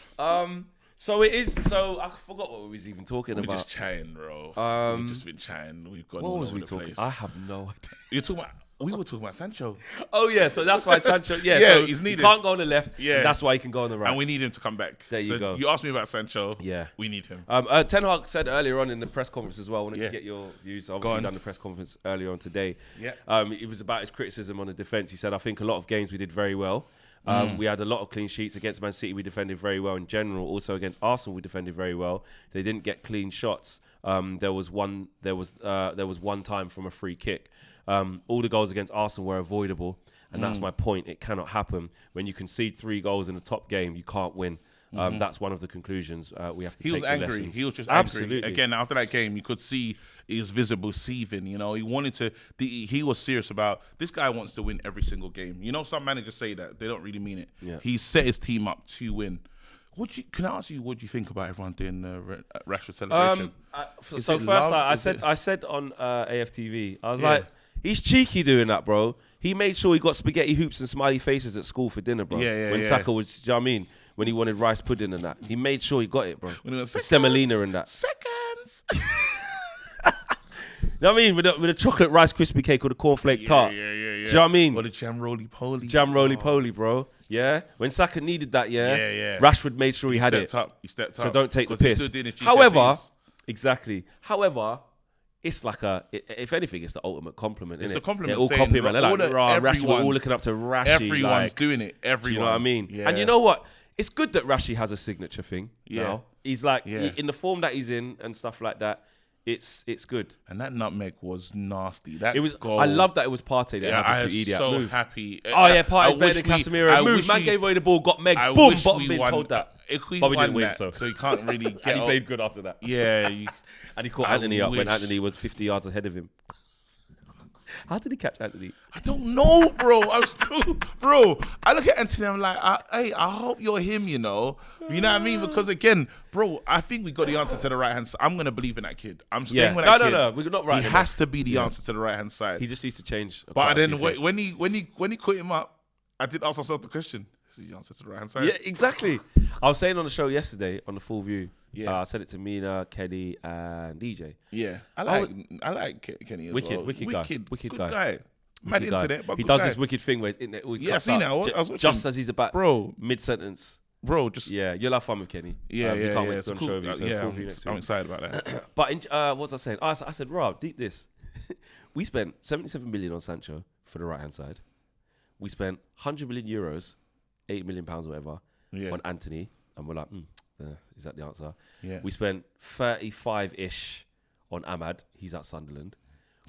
So it is. So I forgot what we was even talking about. We're just chatting, bro. We've just been chatting. We've gone What all was over we the talking? place. I have no idea. You're talking about. We were talking about Sancho. Oh yeah, so that's why Sancho. Yeah, Yeah, so he's needed. He can't go on the left. Yeah. And that's why he can go on the right. And we need him to come back. There you go. You asked me about Sancho. Yeah. We need him. Ten Hag said earlier on in the press conference as well. I wanted to get your views. Obviously, on. done the press conference earlier on today. Yeah. It was about his criticism on the defence. He said, "I think a lot of games we did very well. We had a lot of clean sheets against Man City. We defended very well in general. Also against Arsenal, we defended very well. They didn't get clean shots. There was one time from a free kick. All the goals against Arsenal were avoidable, and that's my point. It cannot happen when you concede 3 goals in a top game. You can't win. That's one of the conclusions we have to take. He was angry. Lessons. He was just Absolutely. angry. Again, after that game, you could see he was visible seething. You know, he wanted to. He was serious about this. Guy wants to win every single game. You know, some managers say that they don't really mean it. Yeah. He set his team up to win. Can I ask you what do you think about everyone doing the Rashford celebration? So first, I said on AFTV, I was like, he's cheeky doing that, bro. He made sure he got spaghetti hoops and smiley faces at school for dinner, bro. When Saka was, do you know what I mean? When he wanted rice pudding and that. He made sure he got it, bro. Semolina and that. Seconds. You know what I mean? With a chocolate Rice Krispie cake or the cornflake tart. Yeah. Do you know what I mean? Or the jam roly poly. Jam roly poly, bro. Yeah. When Saka needed that, Yeah. Rashford made sure he had it. He stepped up. So don't take the 'Cause he piss. still did his However, GCSEs. exactly. However, it's like if anything, it's the ultimate compliment. It's innit? a compliment They all saying copy him and they're like, Rashford, we're all everyone's- looking up to Rashi. Everyone's like, doing it. do Everyone. you know what I mean? Yeah. And you know what? It's good that Rashi has a signature thing. Yeah. Now. He's like, Yeah. in the form that he's in and stuff like that, it's good. And that nutmeg was nasty. That It was. goal, I love that it was Partey that I happened was to idiot. so Move. happy. Oh yeah, I Partey's better wish than I Casemiro. Move. wish Man we- gave away the ball, got Meg. I Boom, wish bottom we bins, won. hold that. If we But we won didn't win, that, so. he can't really get And he up. played good after that. Yeah. And he caught I Anthony up when wish. Anthony was 50 yards ahead of him. How did he catch Anthony? I don't know, bro. I look at Anthony, I'm like, I hope you're him, you know? You know what I mean? Because again, bro, I think we got the answer to the right hand side. I'm going to believe in that kid. I'm staying with that kid. No. We're not right. He has to be the answer to the right hand side. He just needs to change. But then when he caught him up, I did ask myself the question: is he the answer to the right hand side? Yeah, exactly. I was saying on the show yesterday on the Full View, Yeah. I said it to Mina, Kenny, and DJ. Yeah, I like Kenny as well. Wicked good guy. guy. Mad Wicked guy. Internet, but he good does guy. this wicked thing where it always Yeah, I cuts seen out it. I was watching. just as he's about Bro, mid-sentence. just Yeah, you'll have fun with Kenny. yeah, you can't wait it's to go cool. on show with you. So I'm excited about that. But what was I saying? I said, Rob, deep this. We spent 77 million on Sancho for the right-hand side. We spent 100 million euros, 8 million pounds or whatever, on Anthony. And we're like, is that the answer? Yeah. We spent 35-ish on Ahmad. He's at Sunderland.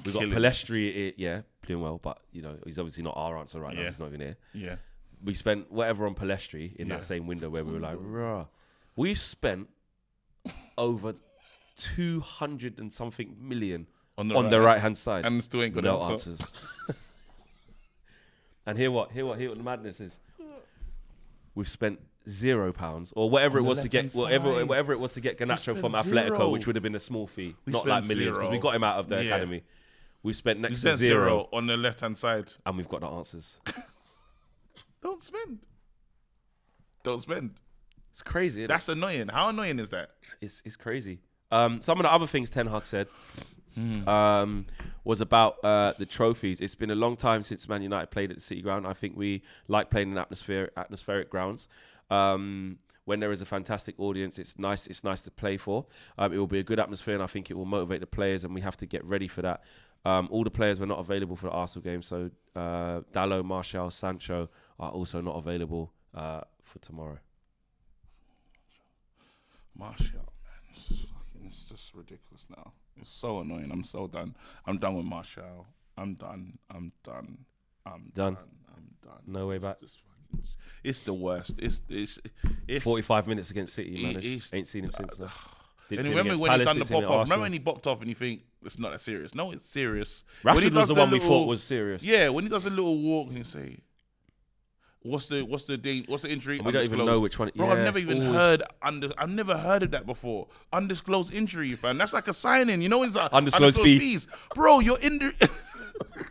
We got Killing Palestri, doing well, but he's obviously not our answer right now. He's not even here. Yeah. We spent whatever on Palestri in that same window where we were like, rah. We spent over 200 and something million on the right-hand side. And still ain't got no answer. answers. And hear what the madness is. We've spent £0 or whatever it was to get whatever it was to get Garnacho from Atletico, which would have been a small fee, not like millions, because we got him out of the academy. We spent next to zero on the left-hand side, and we've got the answers. Don't spend. It's crazy. Isn't That's annoying. How annoying is that? It's crazy. Some of the other things Ten Hag said was about the trophies. It's been a long time since Man United played at the City Ground. I think we like playing in atmospheric grounds. When there is a fantastic audience, it's nice to play for. It will be a good atmosphere, and I think it will motivate the players, and we have to get ready for that. All the players were not available for the Arsenal game, so Dalot, Martial, Sancho are also not available for tomorrow. Martial, man, it's just ridiculous now. It's so annoying. I'm so done. I'm done with Martial. I'm done. No way back. It's the worst. It's 45 minutes against City, man. Ain't seen him since. And remember when he done the pop off? Remember when he popped off and you think it's not that serious? No, it's serious. Rashford was the one we thought was serious. Yeah, when he does a little walk and you say, "What's the injury?" We don't even know which one. Bro, I've never heard of that before. Undisclosed injury, fam. That's like a signing. You know, it's like undisclosed fees. Bro, you're injured.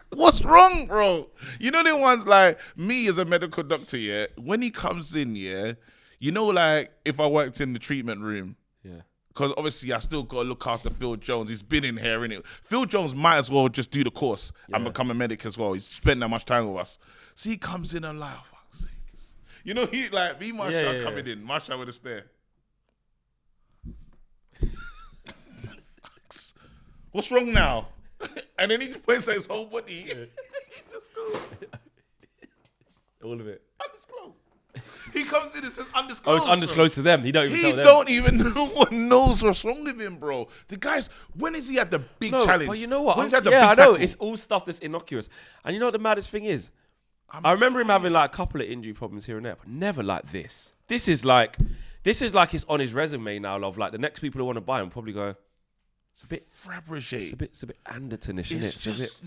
What's wrong, bro? You know the ones like me as a medical doctor, yeah? When he comes in, yeah, you know, like if I worked in the treatment room, yeah, because obviously I still got to look after Phil Jones. He's been in here, innit? Phil Jones might as well just do the course and become a medic as well. He's spent that much time with us. So he comes in and like, oh, fuck's sake. You know, he like, me, Marshall coming in. Marshall with a stare. What's wrong now? And then he points at his whole body. He just goes. All of it. Undisclosed. He comes in and says undisclosed. Oh, it's undisclosed to them. He don't even tell them. He don't even know what knows what's wrong with him, bro. The guy's, when is he at the big challenge? But you know what? When's he at the I big know. tackle? It's all stuff that's innocuous. And you know what the maddest thing is? I remember him having like a couple of injury problems here and there, but never like this. This is like it's on his resume now, love. Like the next people who want to buy him probably go, it's a bit Fabergé. It's a bit Andertonish, isn't It's it? just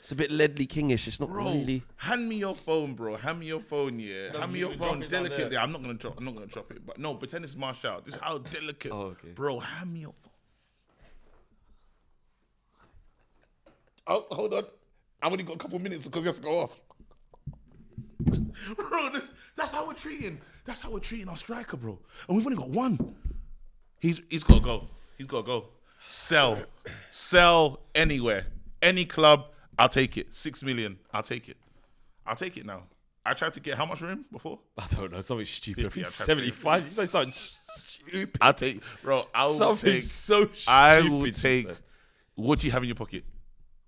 It's a bit Ledley Kingish. It's not bro, really. hand me your phone, bro. Hand me your phone, yeah. No, hand me you your drop phone it down delicately. there. I'm not gonna drop it. But no, pretend it's Marshall. This is how delicate. Oh, okay. Bro, hand me your phone. Oh, hold on. I've only got a couple minutes because he has to go off. Bro, that's how we're treating. That's how we're treating our striker, bro. And we've only got one. He's gotta go. He's gotta go. Sell anywhere. Any club, I'll take it. 6 million, I'll take it. I'll take it now. I tried to get how much for him before? I don't know. Something stupid. 50, I think I tried to 75. You say something stupid. I'll take, bro. Something so stupid. I will take. What do you have in your pocket?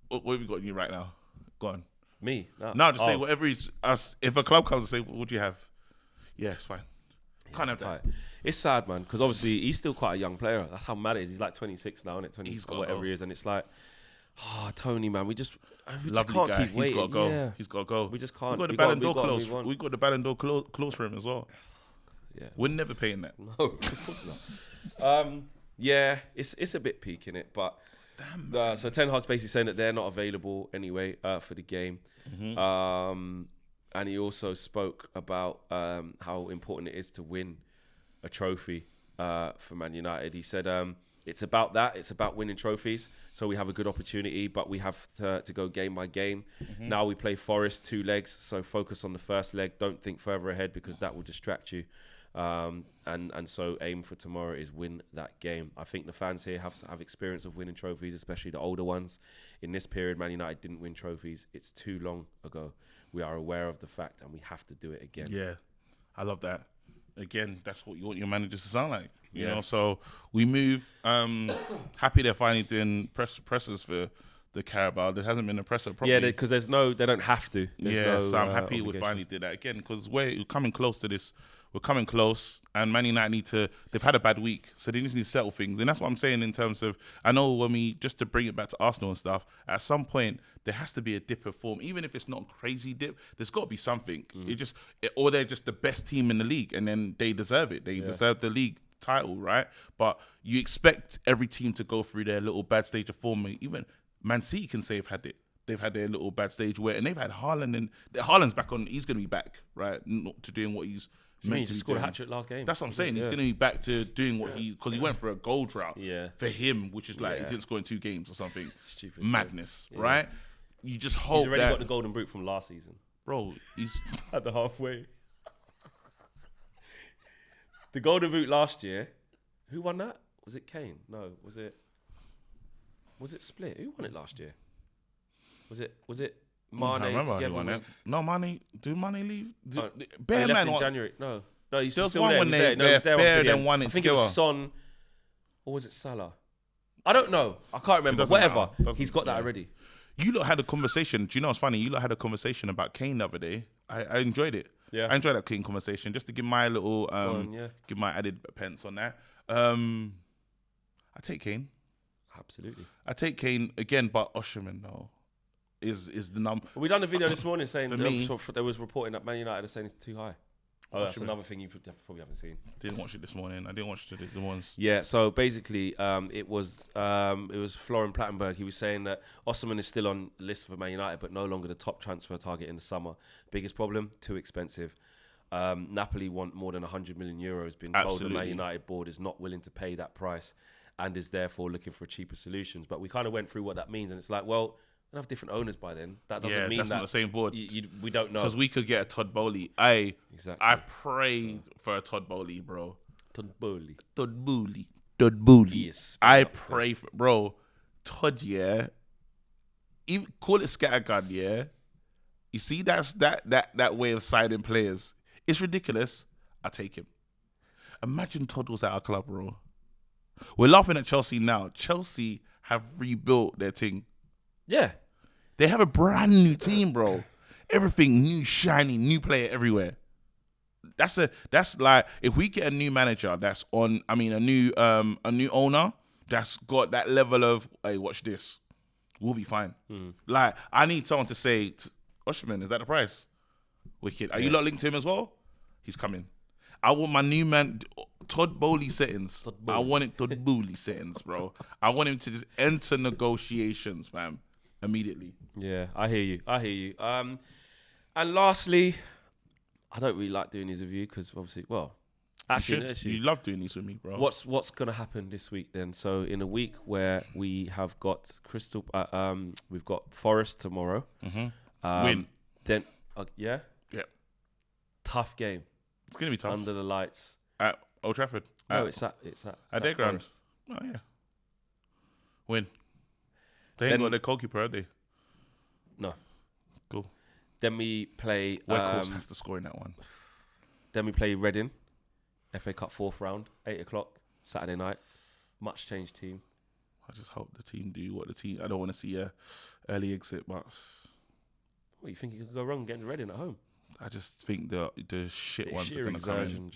What have you got in you right now? Go on. Me? No, just say whatever is us. If a club comes and say, what do you have? Yeah, it's fine. Can't have that. It's sad, man, because obviously he's still quite a young player. That's how mad it is. He's like 26 now, isn't it? 20 or whatever he is, and it's like, Tony, man, we just Lovely can't guy. keep waiting. He's got to go. Yeah. He's got to go. We just can't. We got the Ballon d'Or close. We got the Ballon d'Or close for him as well. Yeah, we're never paying that. No, of course not. Yeah, it's a bit peak in it, but so Ten Hag's basically saying that they're not available anyway for the game. Mm-hmm. And he also spoke about how important it is to win a trophy for Man United. He said it's about that. It's about winning trophies. So we have a good opportunity, but we have to go game by game. Mm-hmm. Now we play Forest 2 legs, so focus on the first leg. Don't think further ahead because that will distract you. And so aim for tomorrow is win that game. I think the fans here have experience of winning trophies, especially the older ones. In this period, Man United didn't win trophies. It's too long ago. We are aware of the fact, and we have to do it again. Yeah, I love that. Again, that's what you want your managers to sound like. You Yeah. know, so we move. Happy they're finally doing pressers for the Carabao. There hasn't been a presser properly. Yeah, because they don't have to. So I'm happy we finally did that again, because we're coming close to this. We're coming close, and Man United they've had a bad week, so they just need to settle things. And that's what I'm saying in terms of, I know just to bring it back to Arsenal and stuff, at some point, there has to be a dip of form. Even if it's not a crazy dip, there's got to be something. Or they're just the best team in the league, and then they deserve it. They deserve the league title, right? But you expect every team to go through their little bad stage of form. Even Man City can say they've had their little bad stage and they've had Haaland, and Haaland's back on. He's going to be back, right? Not to doing what he's meant to just scored a hat-trick last game. That's what I'm saying. He's going to be back to doing what because he went for a goal drought for him, which is like he didn't score in 2 games or something. Stupid. Madness, right? You just hope he's already got the golden boot from last season. Bro, he's at the halfway. The golden boot last year, who won that? Was it Kane? No, was it split? Who won it last year? Was it Mane I can't remember together who won it. with... No, Mane. Do Mane leave? he Bare left Man in won. January. No, he's There was still one there. when He was they there. No, he was there Bare until the then end. won it I think it was together. Son, or was it Salah? I don't know. I can't remember. doesn't Whatever. matter. He's got that already. You lot had a conversation. Do you know what's funny? You lot had a conversation about Kane the other day. I enjoyed it. Yeah. I enjoyed that Kane conversation. Just to give my little, give my added pence on that. I take Kane. Absolutely. I take Kane again, but Osimhen though is the number. We done a video this morning saying For me- there was reporting that Man United are saying it's too high. Oh, that's Osimhen. another thing you probably haven't seen. Didn't watch it this morning. I didn't watch it this morning. Yeah, so basically, it was Florian Plattenberg. He was saying that Osimhen is still on the list for Man United, but no longer the top transfer target in the summer. Biggest problem: too expensive. Napoli want more than 100 million euros. Been told the Man United board is not willing to pay that price, and is therefore looking for cheaper solutions. But we kind of went through what that means, and it's like, well, we'll have different owners by then. That doesn't mean that's that not the same board. we don't know. Because we could get a Todd Bowley. Exactly. I prayed for a Todd Bowley, bro. Todd Bowley. Yes, I pray for bro. Todd, yeah. Even call it scattergun, yeah. You see, that's that way of signing players. It's ridiculous. I take him. Imagine Todd was at our club, bro. We're laughing at Chelsea now. Chelsea have rebuilt their team. Yeah. They have a brand new team, bro. Everything new, shiny, new player everywhere. That's like, if we get a new manager that's a new owner that's got that level of, hey, watch this, we'll be fine. Like, I need someone to say, Osimhen, is that the price? Wicked. Are you lot linked to him as well? He's coming. I want my new man, Todd Bowley settings. I want it Todd Bowley settings, bro. I want him to just enter negotiations, fam, immediately. Yeah, I hear you. And lastly, I don't really like doing these with you because obviously, well, actually, You love doing these with me, bro. What's gonna happen this week then? So in a week where we have got we've got Forest tomorrow. Win. Then yeah, tough game. It's gonna be tough. Under the lights at Old Trafford. No, it's at their ground. Forest. Oh yeah. Win. They ain't got their goalkeeper, have they? No. Cool. Then we play. Weghorst has to score in that one. Then we play Reading, FA Cup 4th round, 8:00 Saturday night. Much changed team. I just hope the team do what the team. I don't want to see a early exit, but What, you think you could go wrong getting Reading at home? I just think the shit ones are going to come in.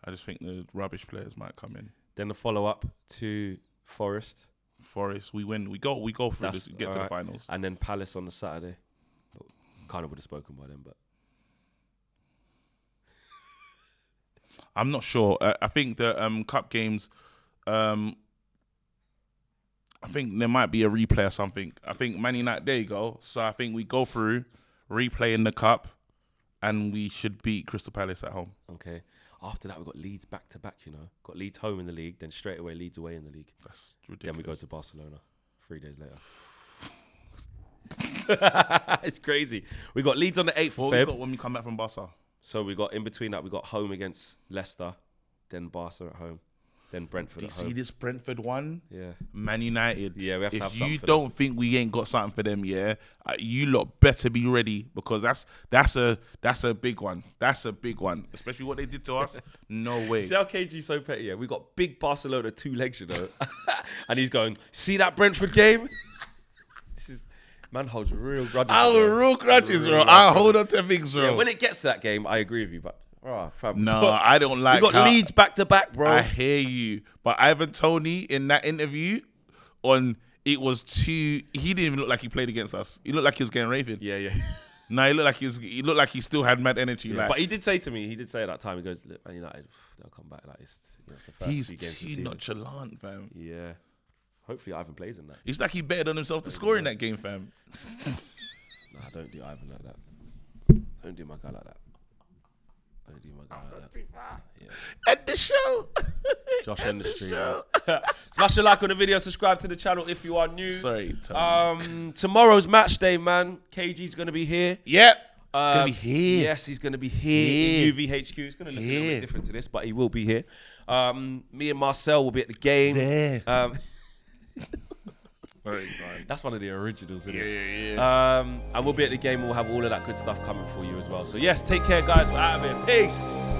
I just think the rubbish players might come in. Then the follow up to Forest, we win. We go through this, get to the finals, and then Palace on the Saturday. Kind of would have spoken by then, but I'm not sure. I think the cup games. I think there might be a replay or something. I think Man United. There you go. So I think we go through, replay in the cup, and we should beat Crystal Palace at home. Okay. After that, we've got Leeds back to back. Got Leeds home in the league, then straight away Leeds away in the league. That's ridiculous. Then we go to Barcelona 3 days later. It's crazy. We got Leeds on the 8th of Feb. We got when we come back from Barca? So we got in between that, we got home against Leicester, then Barca at home, then Brentford Do you at home. see this Brentford one? Yeah. Man United. Yeah, we have to have If something you for don't think we ain't got something for them, yeah, you lot better be ready because that's a big one. That's a big one, especially what they did to us. No way. See how KG's so petty, yeah? We got big Barcelona 2 legs, you know? And he's going, see that Brentford game? This is... Man holds real grudges. Real grudges, bro. I hold on to things, bro. Yeah, when it gets to that game, I agree with you, but... fam, No, I don't like we got Leeds back to back, bro. I hear you. But Ivan Toney in that interview it was too... He didn't even look like he played against us. He looked like he was getting raved. Yeah. No, he looked like he still had mad energy. Yeah, like, but he did say to me, at that time, he goes, look, Man United, they'll come back. Like, it's the first he's few games of the too season. nonchalant, fam. Yeah. Hopefully Ivan plays in that. It's like he betted on himself to score in that game, fam. Nah, don't do Ivan like that. Don't do my guy like that. Don't do my guy like that. Yeah. End the show. Josh, end the stream. Smash a like on the video, subscribe to the channel if you are new. Sorry, Tony. Tomorrow's match day, man. KG's going to be here. Yep. Gonna be here. Yes, he's going to be here in UVHQ. It's going to look a little bit different to this, but he will be here. Me and Marcel will be at the game. There. That's one of the originals, isn't it? Yeah. And we'll be at the game. We'll have all of that good stuff coming for you as well. So yes, take care, guys. We're out of here. Peace.